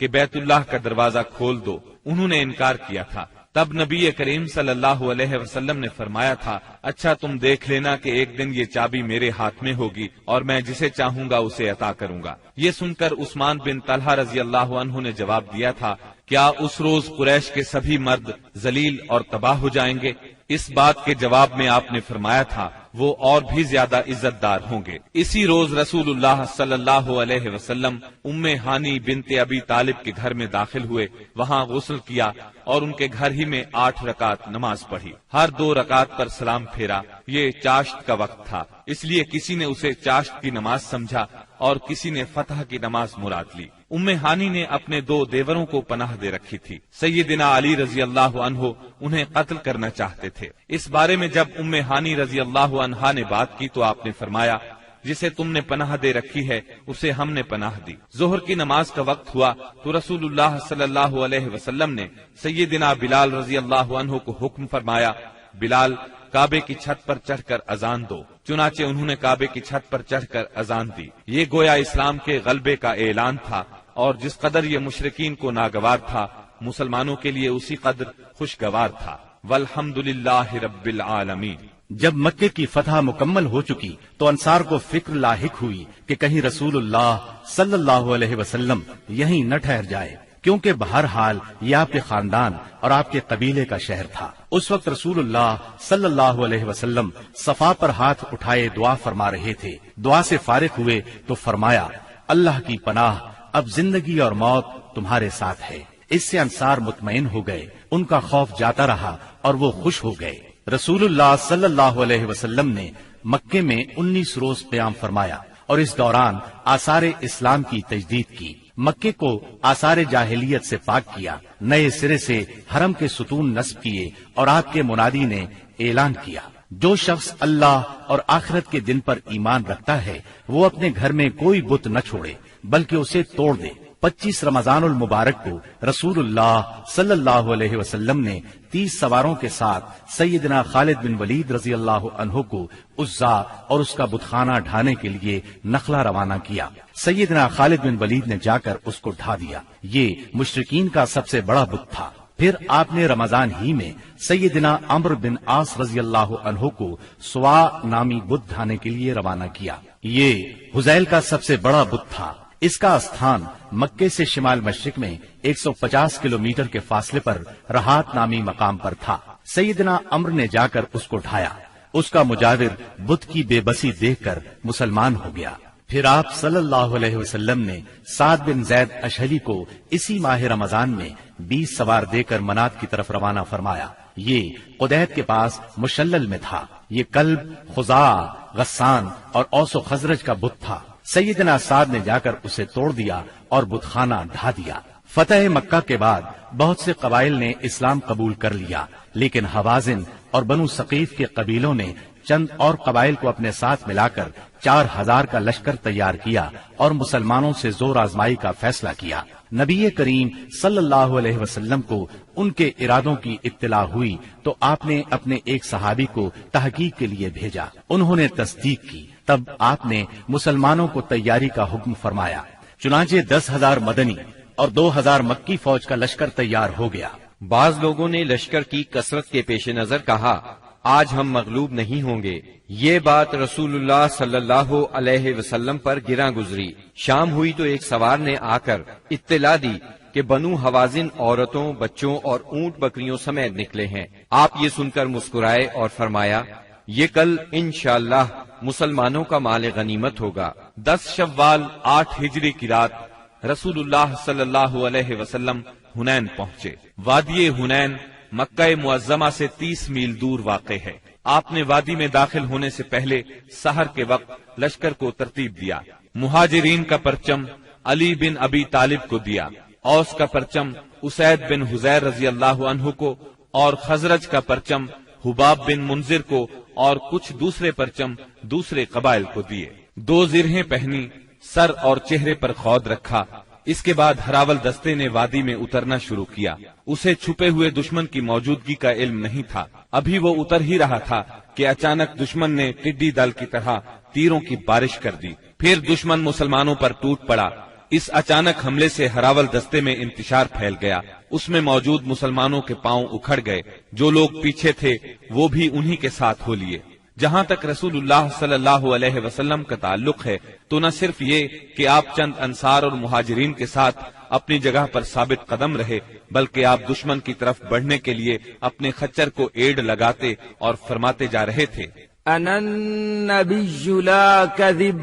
کہ بیت اللہ کا دروازہ کھول دو، انہوں نے انکار کیا تھا۔ تب نبی کریم صلی اللہ علیہ وسلم نے فرمایا تھا، اچھا تم دیکھ لینا کہ ایک دن یہ چابی میرے ہاتھ میں ہوگی اور میں جسے چاہوں گا اسے عطا کروں گا۔ یہ سن کر عثمان بن طلحہ رضی اللہ عنہ نے جواب دیا تھا، کیا اس روز قریش کے سبھی مرد ذلیل اور تباہ ہو جائیں گے؟ اس بات کے جواب میں آپ نے فرمایا تھا، وہ اور بھی زیادہ عزت دار ہوں گے۔ اسی روز رسول اللہ صلی اللہ علیہ وسلم ام ہانی بنت ابی طالب کے گھر میں داخل ہوئے، وہاں غسل کیا اور ان کے گھر ہی میں 8 رکعت نماز پڑھی، ہر 2 رکعت پر سلام پھیرا۔ یہ چاشت کا وقت تھا، اس لیے کسی نے اسے چاشت کی نماز سمجھا اور کسی نے فتح کی نماز مراد لی۔ ام ہانی نے اپنے 2 دیوروں کو پناہ دے رکھی تھی، سیدنا علی رضی اللہ عنہ انہیں قتل کرنا چاہتے تھے۔ اس بارے میں جب ام ہانی رضی اللہ عنہا نے بات کی تو آپ نے فرمایا، جسے تم نے پناہ دے رکھی ہے اسے ہم نے پناہ دی۔ ظہر کی نماز کا وقت ہوا تو رسول اللہ صلی اللہ علیہ وسلم نے سیدنا بلال رضی اللہ عنہ کو حکم فرمایا، بلال کعبے کی چھت پر چڑھ کر اذان دو۔ چنانچہ انہوں نے کعبے کی چھت پر چڑھ کر اذان دی۔ یہ گویا اسلام کے غلبے کا اعلان تھا، اور جس قدر یہ مشرکین کو ناگوار تھا، مسلمانوں کے لیے اسی قدر خوشگوار تھا۔ والحمدللہ رب العالمین۔ جب مکے کی فتح مکمل ہو چکی تو انصار کو فکر لاحق ہوئی کہ کہیں رسول اللہ صلی اللہ علیہ وسلم یہیں نہ ٹھہر جائے، کیونکہ بہرحال یہ آپ کے خاندان اور آپ کے قبیلے کا شہر تھا۔ اس وقت رسول اللہ صلی اللہ علیہ وسلم صفا پر ہاتھ اٹھائے دعا فرما رہے تھے۔ دعا سے فارغ ہوئے تو فرمایا، اللہ کی پناہ، اب زندگی اور موت تمہارے ساتھ ہے۔ اس سے انصار مطمئن ہو گئے، ان کا خوف جاتا رہا اور وہ خوش ہو گئے۔ رسول اللہ صلی اللہ علیہ وسلم نے مکے میں 19 روز قیام فرمایا اور اس دوران آثار اسلام کی تجدید کی۔ مکے کو آثار جاہلیت سے پاک کیا، نئے سرے سے حرم کے ستون نصب کیے اور آپ کے منادی نے اعلان کیا، جو شخص اللہ اور آخرت کے دن پر ایمان رکھتا ہے وہ اپنے گھر میں کوئی بت نہ چھوڑے بلکہ اسے توڑ دے۔ 25 رمضان المبارک کو رسول اللہ صلی اللہ علیہ وسلم نے 30 سواروں کے ساتھ سیدنا خالد بن ولید رضی اللہ عنہ کو عزا اور اس کا بتخانہ ڈھانے کے لیے نخلا روانہ کیا۔ سیدنا خالد بن ولید نے جا کر اس کو ڈھا دیا۔ یہ مشرکین کا سب سے بڑا بت تھا۔ پھر آپ نے رمضان ہی میں سیدنا عمرو بن عاص رضی اللہ عنہ کو سوا نامی بت ڈھانے کے لیے روانہ کیا۔ یہ حزیل کا سب سے بڑا بت تھا۔ اس کا استھان مکے سے شمال مشرق میں 150 کلومیٹر کے فاصلے پر رہات نامی مقام پر تھا۔ سیدنا عمرو نے جا کر اس کو ڈھایا۔ اس کا مجاور بت کی بے بسی دیکھ کر مسلمان ہو گیا۔ پھر آپ صلی اللہ علیہ وسلم نے سعد بن زید اشہلی کو اسی ماہ رمضان میں 20 سوار دے کر منات کی طرف روانہ فرمایا۔ یہ قدید کے پاس مشلل میں تھا۔ یہ کلب، خزاع، غسان اور اوس و خزرج کا بت تھا۔ سیدنا سعد نے جا کر اسے توڑ دیا اور بت خانہ ڈھا دیا۔ فتح مکہ کے بعد بہت سے قبائل نے اسلام قبول کر لیا، لیکن حوازن اور بنو ثقیف کے قبیلوں نے چند اور قبائل کو اپنے ساتھ ملا کر 4000 کا لشکر تیار کیا اور مسلمانوں سے زور آزمائی کا فیصلہ کیا۔ نبی کریم صلی اللہ علیہ وسلم کو ان کے ارادوں کی اطلاع ہوئی تو آپ نے اپنے ایک صحابی کو تحقیق کے لیے بھیجا۔ انہوں نے تصدیق کی، تب آپ نے مسلمانوں کو تیاری کا حکم فرمایا۔ چنانچہ 10,000 مدنی اور 2,000 مکی فوج کا لشکر تیار ہو گیا۔ بعض لوگوں نے لشکر کی کثرت کے پیش نظر کہا، آج ہم مغلوب نہیں ہوں گے۔ یہ بات رسول اللہ صلی اللہ علیہ وسلم پر گراں گزری۔ شام ہوئی تو ایک سوار نے آ کر اطلاع دی کہ بنو حوازن عورتوں، بچوں اور اونٹ بکریوں سمیت نکلے ہیں۔ آپ یہ سن کر مسکرائے اور فرمایا، یہ کل انشاءاللہ مسلمانوں کا مال غنیمت ہوگا۔ 10 شوال 8 ہجری کی رات رسول اللہ صلی اللہ علیہ وسلم حنین پہنچے۔ وادی حنین مکہ معظمہ سے 30 میل دور واقع ہے۔ آپ نے وادی میں داخل ہونے سے پہلے سحر کے وقت لشکر کو ترتیب دیا۔ مہاجرین کا پرچم علی بن ابی طالب کو دیا، اوس کا پرچم اسید بن حزیر رضی اللہ عنہ کو، اور خزرج کا پرچم حباب بن منذر کو، اور کچھ دوسرے پرچم دوسرے قبائل کو دیے۔ 2 زرہیں پہنی، سر اور چہرے پر خود رکھا۔ اس کے بعد ہراول دستے نے وادی میں اترنا شروع کیا۔ اسے چھپے ہوئے دشمن کی موجودگی کا علم نہیں تھا۔ ابھی وہ اتر ہی رہا تھا کہ اچانک دشمن نے ٹڈی دل کی طرح تیروں کی بارش کر دی۔ پھر دشمن مسلمانوں پر ٹوٹ پڑا۔ اس اچانک حملے سے ہراول دستے میں انتشار پھیل گیا، اس میں موجود مسلمانوں کے پاؤں اکھڑ گئے، جو لوگ پیچھے تھے وہ بھی انہی کے ساتھ ہو لیے۔ جہاں تک رسول اللہ صلی اللہ علیہ وسلم کا تعلق ہے تو نہ صرف یہ کہ آپ چند انصار اور مہاجرین کے ساتھ اپنی جگہ پر ثابت قدم رہے، بلکہ آپ دشمن کی طرف بڑھنے کے لیے اپنے خچر کو ایڑ لگاتے اور فرماتے جا رہے تھے، انا النبی لا کذب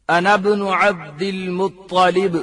انا ابن عبد المطلب،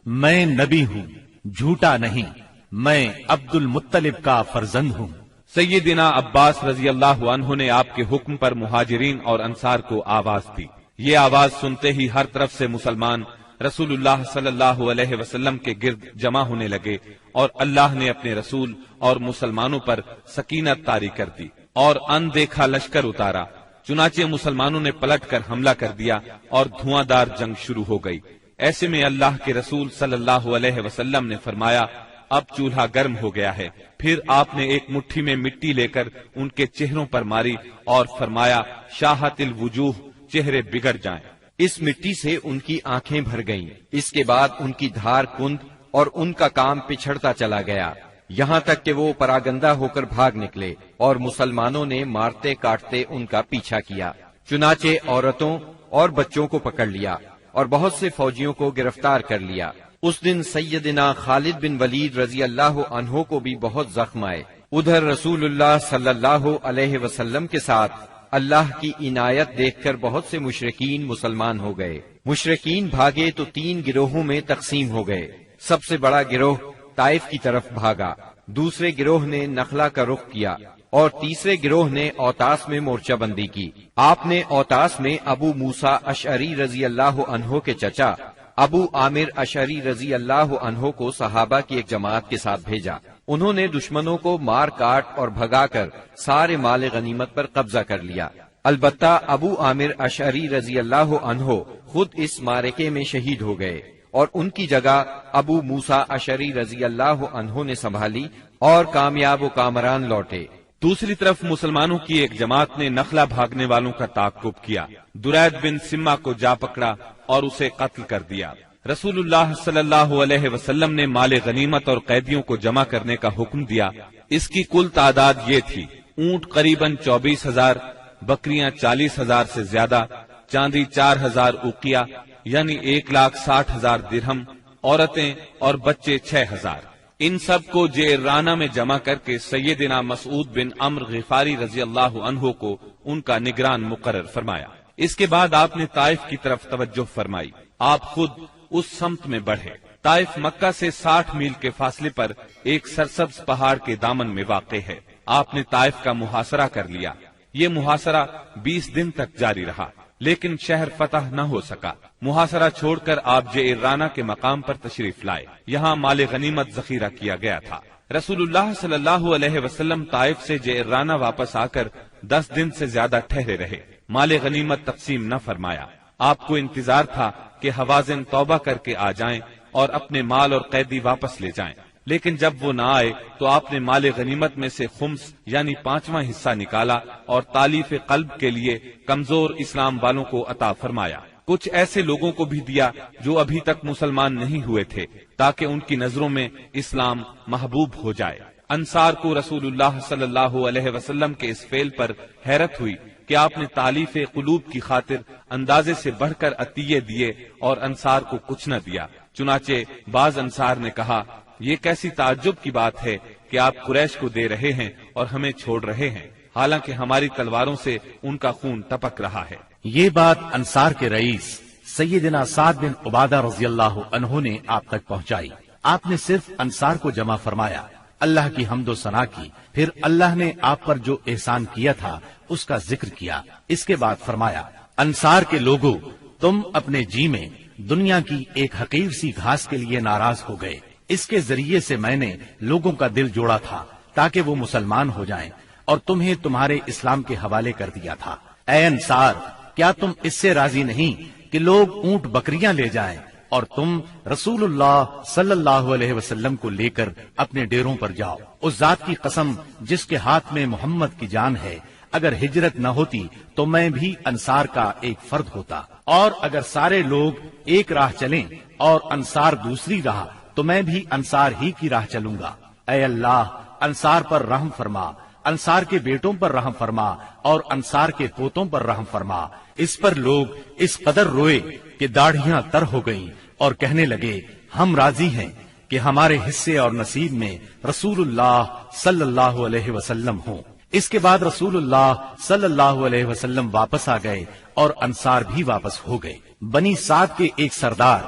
میں نبی ہوں، جھوٹا نہیں، میں عبد المطلب کا فرزند ہوں۔ سیدنا عباس رضی اللہ عنہ نے آپ کے حکم پر مہاجرین اور انصار کو آواز دی۔ یہ آواز سنتے ہی ہر طرف سے مسلمان رسول اللہ صلی اللہ علیہ وسلم کے گرد جمع ہونے لگے، اور اللہ نے اپنے رسول اور مسلمانوں پر سکینت طاری کر دی اور اندیکھا لشکر اتارا۔ چنانچہ مسلمانوں نے پلٹ کر حملہ کر دیا اور دھواں دار جنگ شروع ہو گئی۔ ایسے میں اللہ کے رسول صلی اللہ علیہ وسلم نے فرمایا، اب چولہا گرم ہو گیا ہے۔ پھر آپ نے ایک مٹھی میں مٹی لے کر ان کے چہروں پر ماری اور فرمایا، شاہت الوجوہ، چہرے بگڑ جائیں۔ اس مٹی سے ان کی آنکھیں بھر گئیں، اس کے بعد ان کی دھار کند اور ان کا کام پچھڑتا چلا گیا، یہاں تک کہ وہ پراگندہ ہو کر بھاگ نکلے، اور مسلمانوں نے مارتے کاٹتے ان کا پیچھا کیا۔ چنانچہ عورتوں اور بچوں کو پکڑ لیا اور بہت سے فوجیوں کو گرفتار کر لیا۔ اس دن سیدنا خالد بن ولید رضی اللہ عنہ کو بھی بہت زخم آئے۔ ادھر رسول اللہ صلی اللہ علیہ وسلم کے ساتھ اللہ کی عنایت دیکھ کر بہت سے مشرکین مسلمان ہو گئے۔ مشرکین بھاگے تو 3 گروہوں میں تقسیم ہو گئے۔ سب سے بڑا گروہ طائف کی طرف بھاگا، دوسرے گروہ نے نخلا کا رخ کیا، اور تیسرے گروہ نے اوتاس میں مورچہ بندی کی۔ آپ نے اوتاس میں ابو موسیٰ اشعری رضی اللہ عنہ کے چچا ابو عامر اشعری رضی اللہ عنہ کو صحابہ کی ایک جماعت کے ساتھ بھیجا۔ انہوں نے دشمنوں کو مار کاٹ اور بھگا کر سارے مال غنیمت پر قبضہ کر لیا۔ البتہ ابو عامر اشعری رضی اللہ عنہ خود اس معرکے میں شہید ہو گئے، اور ان کی جگہ ابو موسیٰ اشعری رضی اللہ عنہ نے سنبھالی اور کامیاب و کامران لوٹے۔ دوسری طرف مسلمانوں کی ایک جماعت نے نخلا بھاگنے والوں کا تعاقب کیا، درید بن سما کو جا پکڑا اور اسے قتل کر دیا۔ رسول اللہ صلی اللہ علیہ وسلم نے مال غنیمت اور قیدیوں کو جمع کرنے کا حکم دیا۔ اس کی کل تعداد یہ تھی، اونٹ قریباً 24,000، بکریاں 40,000 سے زیادہ، چاندی 4,000 اوقیہ یعنی 1,60,000 درہم، عورتیں اور بچے 6,000۔ ان سب کو جعرانہ میں جمع کر کے سیدنا مسعود بن عمرو غفاری رضی اللہ عنہ کو ان کا نگران مقرر فرمایا۔ اس کے بعد آپ نے طائف کی طرف توجہ فرمائی۔ آپ خود اس سمت میں بڑھے۔ طائف مکہ سے 60 میل کے فاصلے پر ایک سرسبز پہاڑ کے دامن میں واقع ہے۔ آپ نے طائف کا محاصرہ کر لیا۔ یہ محاصرہ 20 دن تک جاری رہا، لیکن شہر فتح نہ ہو سکا۔ محاصرہ چھوڑ کر آپ جعرانہ کے مقام پر تشریف لائے۔ یہاں مال غنیمت ذخیرہ کیا گیا تھا۔ رسول اللہ صلی اللہ علیہ وسلم طائف سے جعرانہ واپس آ کر 10 دن سے زیادہ ٹھہرے رہے۔ مال غنیمت تقسیم نہ فرمایا۔ آپ کو انتظار تھا کہ حوازن توبہ کر کے آ جائیں اور اپنے مال اور قیدی واپس لے جائیں، لیکن جب وہ نہ آئے تو آپ نے مال غنیمت میں سے خمس یعنی 5واں حصہ نکالا اور تالیف قلب کے لیے کمزور اسلام والوں کو عطا فرمایا۔ کچھ ایسے لوگوں کو بھی دیا جو ابھی تک مسلمان نہیں ہوئے تھے، تاکہ ان کی نظروں میں اسلام محبوب ہو جائے۔ انصار کو رسول اللہ صلی اللہ علیہ وسلم کے اس فعل پر حیرت ہوئی کہ آپ نے تالیف قلوب کی خاطر اندازے سے بڑھ کر عطیے دیے اور انصار کو کچھ نہ دیا۔ چنانچہ بعض انصار نے کہا، یہ کیسی تعجب کی بات ہے کہ آپ قریش کو دے رہے ہیں اور ہمیں چھوڑ رہے ہیں، حالانکہ ہماری تلواروں سے ان کا خون ٹپک رہا ہے۔ یہ بات انصار کے رئیس سیدنا سعد بن عبادہ رضی اللہ عنہ نے آپ تک پہنچائی۔ آپ نے صرف انصار کو جمع فرمایا، اللہ کی حمد و ثنا کی، پھر اللہ نے آپ پر جو احسان کیا تھا اس کا ذکر کیا۔ اس کے بعد فرمایا، انصار کے لوگوں، تم اپنے جی میں دنیا کی ایک حقیر سی گھاس کے لیے ناراض ہو گئے۔ اس کے ذریعے سے میں نے لوگوں کا دل جوڑا تھا تاکہ وہ مسلمان ہو جائیں، اور تمہیں تمہارے اسلام کے حوالے کر دیا تھا۔ اے انصار، کیا تم اس سے راضی نہیں کہ لوگ اونٹ بکریاں لے جائیں اور تم رسول اللہ صلی اللہ علیہ وسلم کو لے کر اپنے ڈیروں پر جاؤ؟ اس ذات کی قسم جس کے ہاتھ میں محمد کی جان ہے، اگر ہجرت نہ ہوتی تو میں بھی انصار کا ایک فرد ہوتا۔ اور اگر سارے لوگ ایک راہ چلیں اور انصار دوسری راہ تو میں بھی انصار ہی کی راہ چلوں گا۔ اے اللہ، انصار پر رحم فرما، انصار کے بیٹوں پر رحم فرما اور انصار کے پوتوں پر رحم فرما۔ اس پر لوگ اس قدر روئے کہ داڑھیاں تر ہو گئیں اور کہنے لگے ہم راضی ہیں کہ ہمارے حصے اور نصیب میں رسول اللہ صلی اللہ علیہ وسلم ہوں۔ اس کے بعد رسول اللہ صلی اللہ علیہ وسلم واپس آ گئے اور انصار بھی واپس ہو گئے۔ بنی سعد کے ایک سردار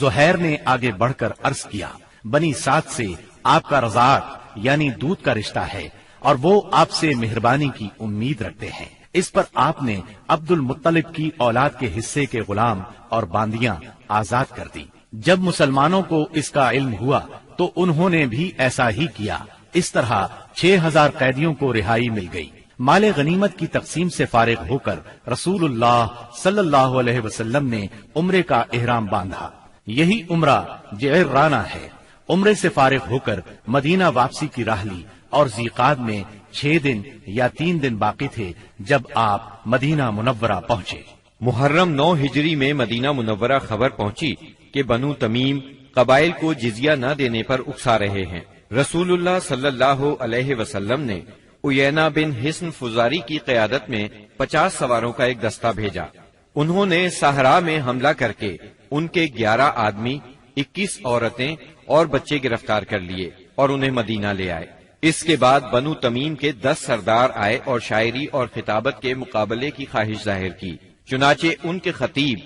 زہیر نے آگے بڑھ کر عرض کیا، بنی سعد سے آپ کا رضاعت یعنی دودھ کا رشتہ ہے اور وہ آپ سے مہربانی کی امید رکھتے ہیں۔ اس پر آپ نے عبد المطلب کی اولاد کے حصے کے غلام اور باندیاں آزاد کر دی۔ جب مسلمانوں کو اس کا علم ہوا تو انہوں نے بھی ایسا ہی کیا۔ اس طرح 6000 قیدیوں کو رہائی مل گئی۔ مال غنیمت کی تقسیم سے فارغ ہو کر رسول اللہ صلی اللہ علیہ وسلم نے عمرے کا احرام باندھا۔ یہی عمرہ جعرانہ ہے۔ عمرے سے فارغ ہو کر مدینہ واپسی کی راہ لی اور ذیقعد میں 6 دن یا 3 دن باقی تھے جب آپ مدینہ منورہ پہنچے۔ محرم 9 ہجری میں مدینہ منورہ خبر پہنچی کہ بنو تمیم قبائل کو جزیہ نہ دینے پر اکسا رہے ہیں۔ رسول اللہ صلی اللہ علیہ وسلم نے عیینہ بن حصن فزاری کی قیادت میں 50 سواروں کا ایک دستہ بھیجا۔ انہوں نے صحرا میں حملہ کر کے ان کے 11 آدمی، 21 عورتیں اور بچے گرفتار کر لیے اور انہیں مدینہ لے آئے۔ اس کے بعد بنو تمیم کے 10 سردار آئے اور شاعری اور خطابت کے مقابلے کی خواہش ظاہر کی۔ چنانچہ ان کے خطیب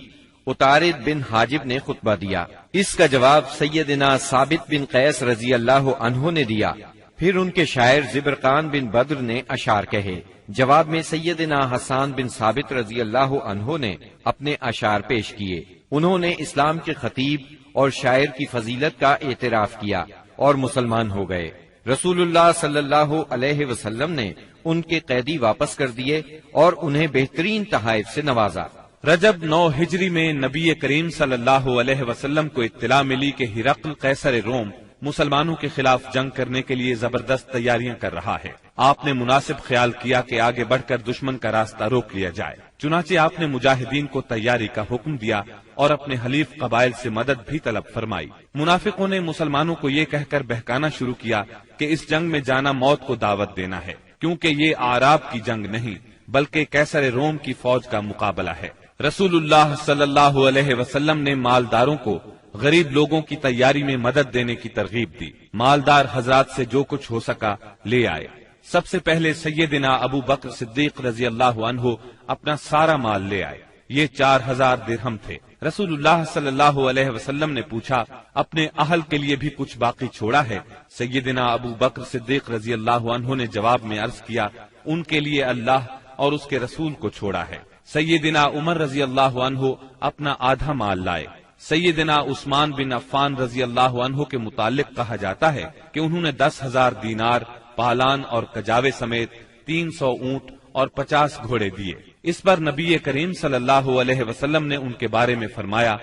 اتارد بن حاجب نے خطبہ دیا۔ اس کا جواب سیدنا ثابت بن قیس رضی اللہ عنہ نے دیا۔ پھر ان کے شاعر زبرقان بن بدر نے اشعار کہے۔ جواب میں سیدنا حسان بن ثابت رضی اللہ عنہ نے اپنے اشعار پیش کیے۔ انہوں نے اسلام کے خطیب اور شاعر کی فضیلت کا اعتراف کیا اور مسلمان ہو گئے۔ رسول اللہ صلی اللہ علیہ وسلم نے ان کے قیدی واپس کر دیے اور انہیں بہترین تحائف سے نوازا۔ رجب 9 ہجری میں نبی کریم صلی اللہ علیہ وسلم کو اطلاع ملی کہ ہرقل قیصر روم مسلمانوں کے خلاف جنگ کرنے کے لیے زبردست تیاریاں کر رہا ہے۔ آپ نے مناسب خیال کیا کہ آگے بڑھ کر دشمن کا راستہ روک لیا جائے۔ چنانچہ آپ نے مجاہدین کو تیاری کا حکم دیا اور اپنے حلیف قبائل سے مدد بھی طلب فرمائی۔ منافقوں نے مسلمانوں کو یہ کہہ کر بہکانا شروع کیا کہ اس جنگ میں جانا موت کو دعوت دینا ہے، کیونکہ یہ اعراب کی جنگ نہیں بلکہ قیصر روم کی فوج کا مقابلہ ہے۔ رسول اللہ صلی اللہ علیہ وسلم نے مالداروں کو غریب لوگوں کی تیاری میں مدد دینے کی ترغیب دی۔ مالدار حضرات سے جو کچھ ہو سکا لے آئے۔ سب سے پہلے سیدنا ابو بکر صدیق رضی اللہ عنہ اپنا سارا مال لے آئے۔ یہ 4000 درہم تھے۔ رسول اللہ صلی اللہ علیہ وسلم نے پوچھا اپنے اہل کے لیے بھی کچھ باقی چھوڑا ہے؟ سیدنا ابو بکر صدیق رضی اللہ عنہ نے جواب میں عرض کیا ان کے لیے اللہ اور اس کے رسول کو چھوڑا ہے۔ سیدنا عمر رضی اللہ عنہ اپنا آدھا مال لائے۔ سیدنا عثمان بن عفان رضی اللہ عنہ کے متعلق کہا جاتا ہے کہ انہوں نے 10,000 دینار، پالان اور کجاوے سمیت 300 اونٹ اور 50 گھوڑے دیے۔ اس پر نبی کریم صلی اللہ علیہ وسلم نے ان کے بارے میں فرمایا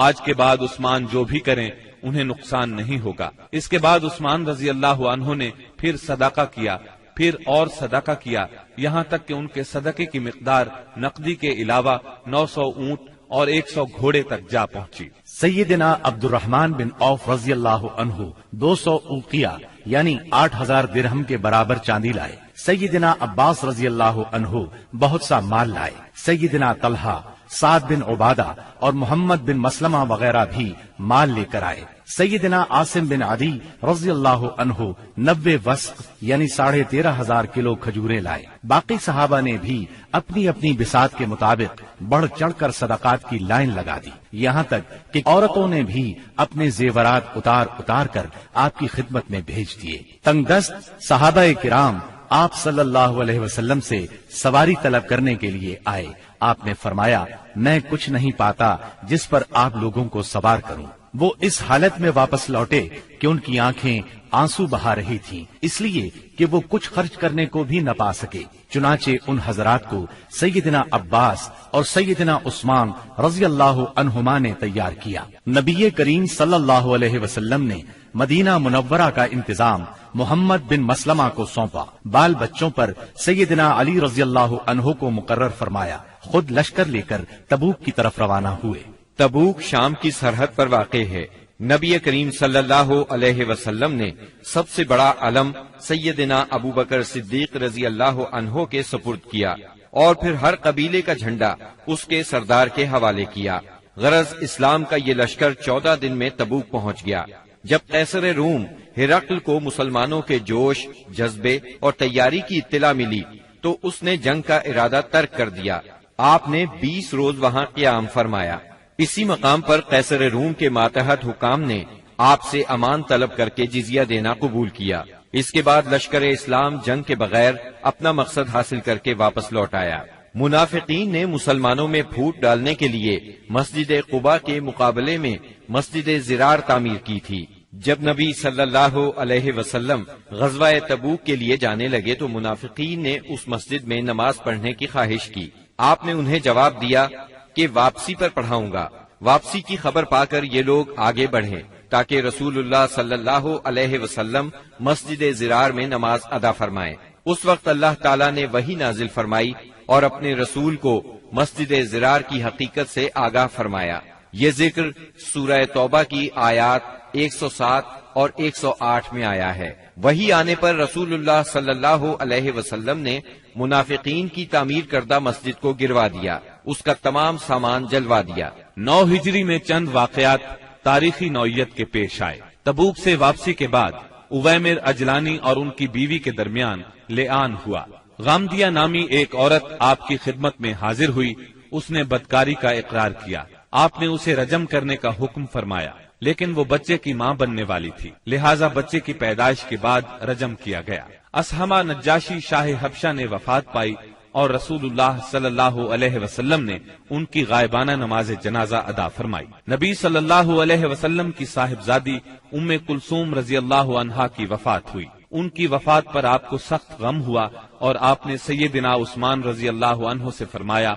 آج کے بعد عثمان جو بھی کریں انہیں نقصان نہیں ہوگا۔ اس کے بعد عثمان رضی اللہ عنہ نے پھر صدقہ کیا، پھر اور صدقہ کیا، یہاں تک کہ ان کے صدقے کی مقدار نقدی کے علاوہ 900 اونٹ اور 100 گھوڑے تک جا پہنچی۔ سیدنا عبد الرحمن بن عوف رضی اللہ عنہ 200 اوقیہ یعنی 8000 درہم کے برابر چاندی لائے۔ سیدنا عباس رضی اللہ عنہ بہت سا مال لائے۔ سیدنا طلحہ، سعد بن عبادہ اور محمد بن مسلمہ وغیرہ بھی مال لے کر آئے۔ سیدنا عاصم بن عدی رضی اللہ عنہ 90 وسق یعنی 13,500 کلو کھجوریں لائے۔ باقی صحابہ نے بھی اپنی اپنی بساط کے مطابق بڑھ چڑھ کر صدقات کی لائن لگا دی، یہاں تک کہ عورتوں نے بھی اپنے زیورات اتار اتار کر آپ کی خدمت میں بھیج دیے۔ تنگ دست صحابہ کرام آپ صلی اللہ علیہ وسلم سے سواری طلب کرنے کے لیے آئے۔ آپ نے فرمایا میں کچھ نہیں پاتا جس پر آپ لوگوں کو سوار کروں۔ وہ اس حالت میں واپس لوٹے کہ ان کی آنکھیں آنسو بہا رہی تھیں، اس لیے کہ وہ کچھ خرچ کرنے کو بھی نہ پا سکے۔ چنانچہ ان حضرات کو سیدنا عباس اور سیدنا عثمان رضی اللہ عنہما نے تیار کیا۔ نبی کریم صلی اللہ علیہ وسلم نے مدینہ منورہ کا انتظام محمد بن مسلمہ کو سونپا، بال بچوں پر سیدنا علی رضی اللہ عنہ کو مقرر فرمایا، خود لشکر لے کر تبوک کی طرف روانہ ہوئے۔ تبوک شام کی سرحد پر واقع ہے۔ نبی کریم صلی اللہ علیہ وسلم نے سب سے بڑا علم سیدنا ابو بکر صدیق رضی اللہ عنہ کے سپرد کیا اور پھر ہر قبیلے کا جھنڈا اس کے سردار کے حوالے کیا۔ غرض اسلام کا یہ لشکر 14 دن میں تبوک پہنچ گیا۔ جب قیصر روم ہرقل کو مسلمانوں کے جوش، جذبے اور تیاری کی اطلاع ملی تو اس نے جنگ کا ارادہ ترک کر دیا۔ آپ نے 20 روز وہاں قیام فرمایا۔ اسی مقام پر قیصر روم کے ماتحت حکام نے آپ سے امان طلب کر کے جزیہ دینا قبول کیا۔ اس کے بعد لشکر اسلام جنگ کے بغیر اپنا مقصد حاصل کر کے واپس لوٹ آیا۔ منافقین نے مسلمانوں میں پھوٹ ڈالنے کے لیے مسجد قباء کے مقابلے میں مسجد زرار تعمیر کی تھی۔ جب نبی صلی اللہ علیہ وسلم غزوہ تبوک کے لیے جانے لگے تو منافقین نے اس مسجد میں نماز پڑھنے کی خواہش کی۔ آپ نے انہیں جواب دیا کہ واپسی پر پڑھاؤں گا۔ واپسی کی خبر پا کر یہ لوگ آگے بڑھے تاکہ رسول اللہ صلی اللہ علیہ وسلم مسجد زرار میں نماز ادا فرمائیں۔ اس وقت اللہ تعالیٰ نے وحی نازل فرمائی اور اپنے رسول کو مسجد زرار کی حقیقت سے آگاہ فرمایا۔ یہ ذکر سورہ توبہ کی آیات 107 اور 108 میں آیا ہے۔ وحی آنے پر رسول اللہ صلی اللہ علیہ وسلم نے منافقین کی تعمیر کردہ مسجد کو گروا دیا، اس کا تمام سامان جلوا دیا۔ 9 ہجری میں چند واقعات تاریخی نوعیت کے پیش آئے۔ تبوک سے واپسی کے بعد اویمر اجلانی اور ان کی بیوی کے درمیان لعان ہوا۔ غامدیہ نامی ایک عورت آپ کی خدمت میں حاضر ہوئی، اس نے بدکاری کا اقرار کیا۔ آپ نے اسے رجم کرنے کا حکم فرمایا، لیکن وہ بچے کی ماں بننے والی تھی، لہٰذا بچے کی پیدائش کے بعد رجم کیا گیا۔ اسہمہ نجاشی شاہ حبشہ نے وفات پائی اور رسول اللہ صلی اللہ علیہ وسلم نے ان کی غائبانہ نماز جنازہ ادا فرمائی۔ نبی صلی اللہ علیہ وسلم کی صاحبزادی ام کلثوم رضی اللہ عنہا کی وفات ہوئی۔ ان کی وفات پر آپ کو سخت غم ہوا اور آپ نے سیدنا عثمان رضی اللہ عنہ سے فرمایا،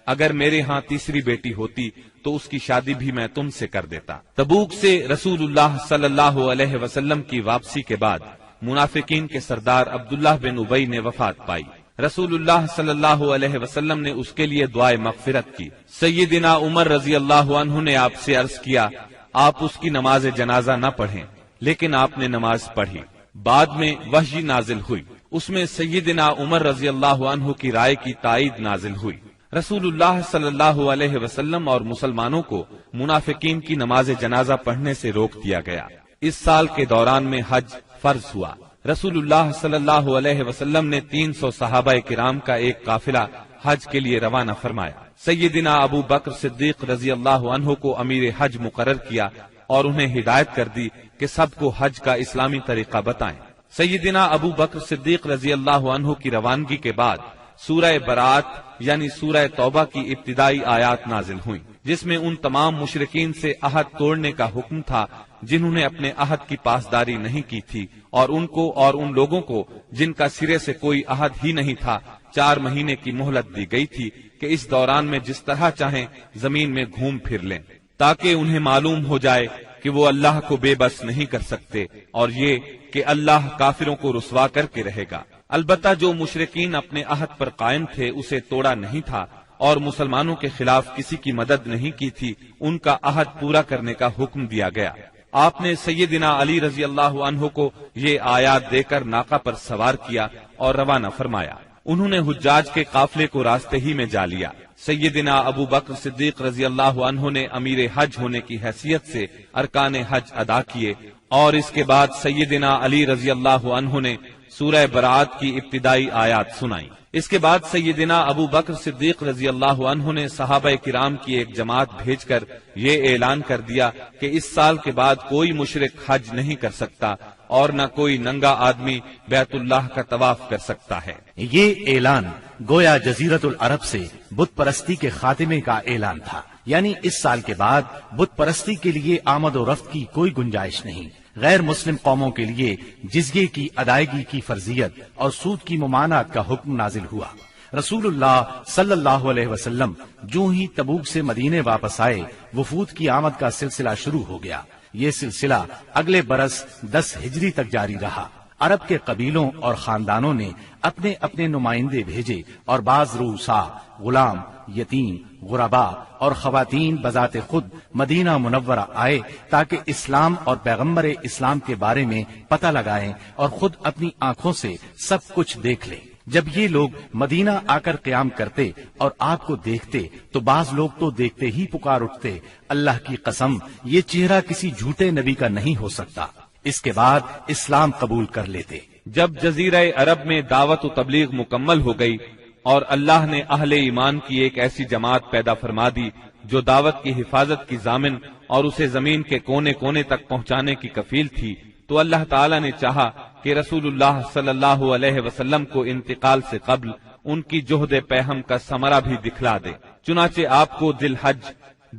اگر میرے ہاں تیسری بیٹی ہوتی تو اس کی شادی بھی میں تم سے کر دیتا۔ تبوک سے رسول اللہ صلی اللہ علیہ وسلم کی واپسی کے بعد منافقین کے سردار عبداللہ بن ابی نے وفات پائی۔ رسول اللہ صلی اللہ علیہ وسلم نے اس کے لیے دعائے مغفرت کی۔ سیدنا عمر رضی اللہ عنہ نے آپ سے عرض کیا، آپ اس کی نماز جنازہ نہ پڑھیں، لیکن آپ نے نماز پڑھی۔ بعد میں وحی نازل ہوئی، اس میں سیدنا عمر رضی اللہ عنہ کی رائے کی تائید نازل ہوئی۔ رسول اللہ صلی اللہ علیہ وسلم اور مسلمانوں کو منافقین کی نماز جنازہ پڑھنے سے روک دیا گیا۔ اس سال کے دوران میں حج فرض ہوا۔ رسول اللہ صلی اللہ علیہ وسلم نے 300 صحابہ کرام کا ایک قافلہ حج کے لیے روانہ فرمایا۔ سیدنا ابو بکر صدیق رضی اللہ عنہ کو امیر حج مقرر کیا اور انہیں ہدایت کر دی کہ سب کو حج کا اسلامی طریقہ بتائیں۔ سیدنا ابو بکر صدیق رضی اللہ عنہ کی روانگی کے بعد سورہ برات یعنی سورہ توبہ کی ابتدائی آیات نازل ہوئیں، جس میں ان تمام مشرکین سے عہد توڑنے کا حکم تھا جنہوں نے اپنے عہد کی پاسداری نہیں کی تھی، اور ان کو اور ان لوگوں کو جن کا سرے سے کوئی عہد ہی نہیں تھا 4 مہینے کی مہلت دی گئی تھی کہ اس دوران میں جس طرح چاہیں زمین میں گھوم پھر لیں، تاکہ انہیں معلوم ہو جائے کہ وہ اللہ کو بے بس نہیں کر سکتے، اور یہ کہ اللہ کافروں کو رسوا کر کے رہے گا۔ البتہ جو مشرکین اپنے عہد پر قائم تھے اسے توڑا نہیں تھا اور مسلمانوں کے خلاف کسی کی مدد نہیں کی تھی، ان کا عہد پورا کرنے کا حکم دیا گیا۔ آپ نے سیدنا علی رضی اللہ عنہ کو یہ آیات دے کر ناقہ پر سوار کیا اور روانہ فرمایا۔ انہوں نے حجاج کے قافلے کو راستے ہی میں جا لیا۔ سیدنا ابو بکر صدیق رضی اللہ عنہ نے امیر حج ہونے کی حیثیت سے ارکان حج ادا کیے، اور اس کے بعد سیدنا علی رضی اللہ عنہ نے سورہ برات کی ابتدائی آیات سنائی۔ اس کے بعد سیدنا ابو بکر صدیق رضی اللہ عنہ نے صحابہ کرام کی ایک جماعت بھیج کر یہ اعلان کر دیا کہ اس سال کے بعد کوئی مشرک حج نہیں کر سکتا اور نہ کوئی ننگا آدمی بیت اللہ کا طواف کر سکتا ہے۔ یہ اعلان گویا جزیرت العرب سے بت پرستی کے خاتمے کا اعلان تھا، یعنی اس سال کے بعد بت پرستی کے لیے آمد و رفت کی کوئی گنجائش نہیں۔ غیر مسلم قوموں کے لیے جزیے کی ادائیگی کی فرضیت اور سود کی ممانعت کا حکم نازل ہوا۔ رسول اللہ صلی اللہ علیہ وسلم جو ہی تبوک سے مدینے واپس آئے، وفود کی آمد کا سلسلہ شروع ہو گیا۔ یہ سلسلہ اگلے برس 10 ہجری تک جاری رہا۔ عرب کے قبیلوں اور خاندانوں نے اپنے اپنے نمائندے بھیجے اور بعض رؤسا، غلام، یتیم، غربا اور خواتین بذات خود مدینہ منورہ آئے تاکہ اسلام اور پیغمبر اسلام کے بارے میں پتہ لگائیں اور خود اپنی آنکھوں سے سب کچھ دیکھ لیں۔ جب یہ لوگ مدینہ آ کر قیام کرتے اور آپ کو دیکھتے تو بعض لوگ تو دیکھتے ہی پکار اٹھتے، اللہ کی قسم یہ چہرہ کسی جھوٹے نبی کا نہیں ہو سکتا۔ اس کے بعد اسلام قبول کر لیتے۔ جب جزیرہ عرب میں دعوت و تبلیغ مکمل ہو گئی اور اللہ نے اہل ایمان کی ایک ایسی جماعت پیدا فرما دی جو دعوت کی حفاظت کی ضامن اور اسے زمین کے کونے کونے تک پہنچانے کی کفیل تھی، تو اللہ تعالی نے چاہا کہ رسول اللہ صلی اللہ علیہ وسلم کو انتقال سے قبل ان کی جہد پیہم کا ثمرہ بھی دکھلا دے۔ چنانچہ آپ کو ذی الحج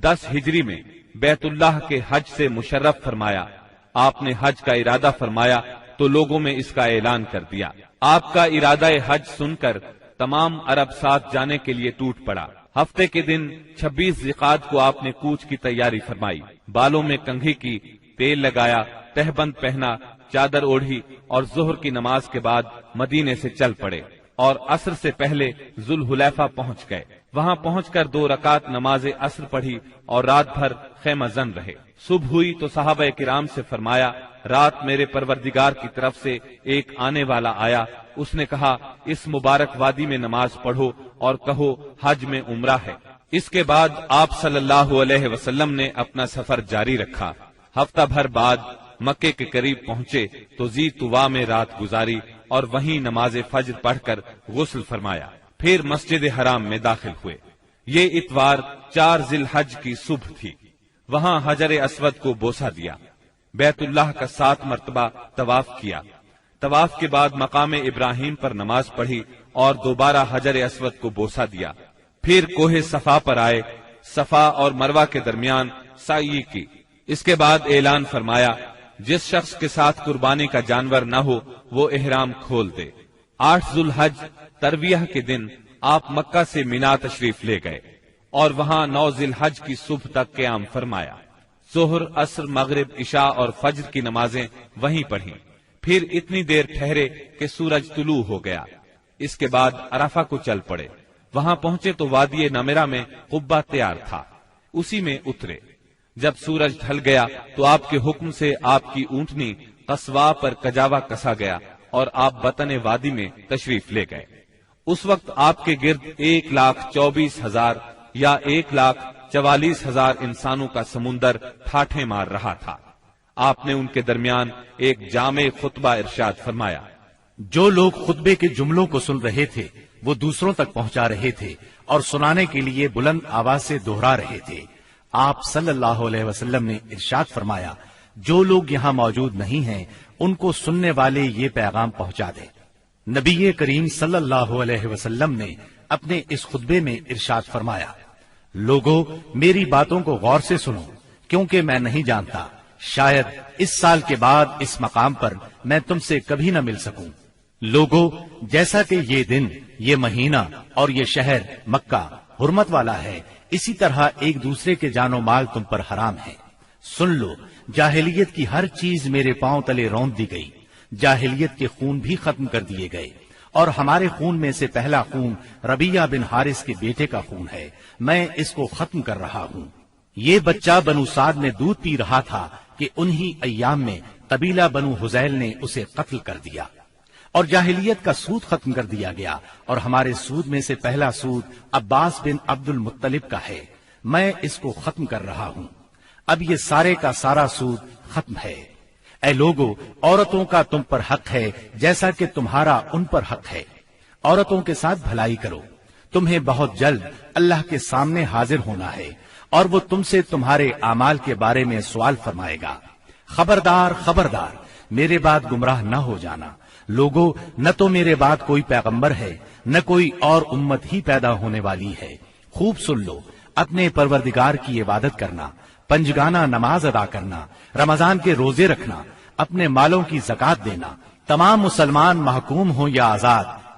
10 ہجری میں بیت اللہ کے حج سے مشرف فرمایا۔ آپ نے حج کا ارادہ فرمایا تو لوگوں میں اس کا اعلان کر دیا۔ آپ کا ارادہ حج سن کر تمام عرب ساتھ جانے کے لیے ٹوٹ پڑا۔ ہفتے کے دن 26 ذیقعد کو آپ نے کوچ کی تیاری فرمائی، بالوں میں کنگھی کی، تیل لگایا، تہبند پہنا، چادر اوڑھی اور ظہر کی نماز کے بعد مدینے سے چل پڑے اور عصر سے پہلے ذوالحلیفہ پہنچ گئے۔ وہاں پہنچ کر 2 رکعت نماز عصر پڑھی اور رات بھر خیمہ زن رہے۔ صبح ہوئی تو صحابہ کرام سے فرمایا، رات میرے پروردگار کی طرف سے ایک آنے والا آیا، اس نے کہا اس مبارک وادی میں نماز پڑھو اور کہو حج میں عمرہ ہے۔ اس کے بعد آپ صلی اللہ علیہ وسلم نے اپنا سفر جاری رکھا۔ ہفتہ بھر بعد مکے کے قریب پہنچے تو ذی طوا میں رات گزاری اور وہیں نماز فجر پڑھ کر غسل فرمایا، پھر مسجد حرام میں داخل ہوئے۔ یہ اتوار 4 ذی الحج کی صبح تھی۔ وہاں حجر اسود کو بوسہ دیا، بیت اللہ کا 7 مرتبہ طواف کیا۔ طواف کے بعد مقام ابراہیم پر نماز پڑھی اور دوبارہ حجر اسود کو بوسہ دیا، پھر کوہ صفا پر آئے، صفا اور مروہ کے درمیان سعی کی۔ اس کے بعد اعلان فرمایا جس شخص کے ساتھ قربانی کا جانور نہ ہو وہ احرام کھول دے۔ 8 ذی الحج ترویہ کے دن آپ مکہ سے مینا تشریف لے گئے اور وہاں 9 ذی الحج کی صبح تک قیام فرمایا۔ ظہر، عصر، مغرب، عشاء اور فجر کی نمازیں وہیں پڑھیں، پھر اتنی دیر ٹھہرے کہ سورج طلوع ہو گیا۔ اس کے بعد عرفہ کو چل پڑے۔ وہاں پہنچے تو وادی نمرہ میں قبہ تیار تھا، اسی میں اترے۔ جب سورج ڈھل گیا تو آپ کے حکم سے آپ کی اونٹنی قصواء پر کجاوا کسا گیا اور آپ بطن وادی میں تشریف لے گئے۔ اس وقت آپ کے گرد 1,24,000 یا 1,44,000 انسانوں کا سمندر ٹھاٹھیں مار رہا تھا۔ آپ نے ان کے درمیان ایک جامع خطبہ ارشاد فرمایا۔ جو لوگ خطبے کے جملوں کو سن رہے تھے وہ دوسروں تک پہنچا رہے تھے اور سنانے کے لیے بلند آواز سے دوہرا رہے تھے۔ آپ صلی اللہ علیہ وسلم نے ارشاد فرمایا، جو لوگ یہاں موجود نہیں ہیں ان کو سننے والے یہ پیغام پہنچا دیں۔ نبی کریم صلی اللہ علیہ وسلم نے اپنے اس خطبے میں ارشاد فرمایا، لوگو میری باتوں کو غور سے سنو، کیونکہ میں نہیں جانتا شاید اس سال کے بعد اس مقام پر میں تم سے کبھی نہ مل سکوں۔ لوگو جیسا کہ یہ دن، یہ مہینہ اور یہ شہر مکہ حرمت والا ہے، اسی طرح ایک دوسرے کے جان و مال تم پر حرام ہے۔ سن لو، جاہلیت کی ہر چیز میرے پاؤں تلے روند دی گئی، جاہلیت کے خون بھی ختم کر دیے گئے، اور ہمارے خون میں سے پہلا خون ربیعہ بن حارث کے بیٹے کا خون ہے، میں اس کو ختم کر رہا ہوں۔ یہ بچہ بنو سعد میں دودھ پی رہا تھا کہ انہی ایام میں قبیلہ بنو حذیل نے اسے قتل کر دیا، اور جاہلیت کا سود ختم کر دیا گیا، اور ہمارے سود میں سے پہلا سود عباس بن عبد المطلب کا ہے، میں اس کو ختم کر رہا ہوں۔ اب یہ سارے کا سارا سود ختم ہے۔ اے لوگو، عورتوں کا تم پر حق ہے جیسا کہ تمہارا ان پر حق ہے، عورتوں کے ساتھ بھلائی کرو، تمہیں بہت جلد اللہ کے سامنے حاضر ہونا ہے اور وہ تم سے تمہارے اعمال کے بارے میں سوال فرمائے گا۔ خبردار خبردار، میرے بعد گمراہ نہ ہو جانا۔ لوگو، نہ تو میرے بعد کوئی پیغمبر ہے نہ کوئی اور امت ہی پیدا ہونے والی ہے۔ خوب سن لو، اپنے پروردگار کی عبادت کرنا، پنجگانہ نماز ادا کرنا، رمضان کے روزے رکھنا، اپنے مالوں کی زکات دینا، تمام مسلمان محکوم ہوں یا آزاد،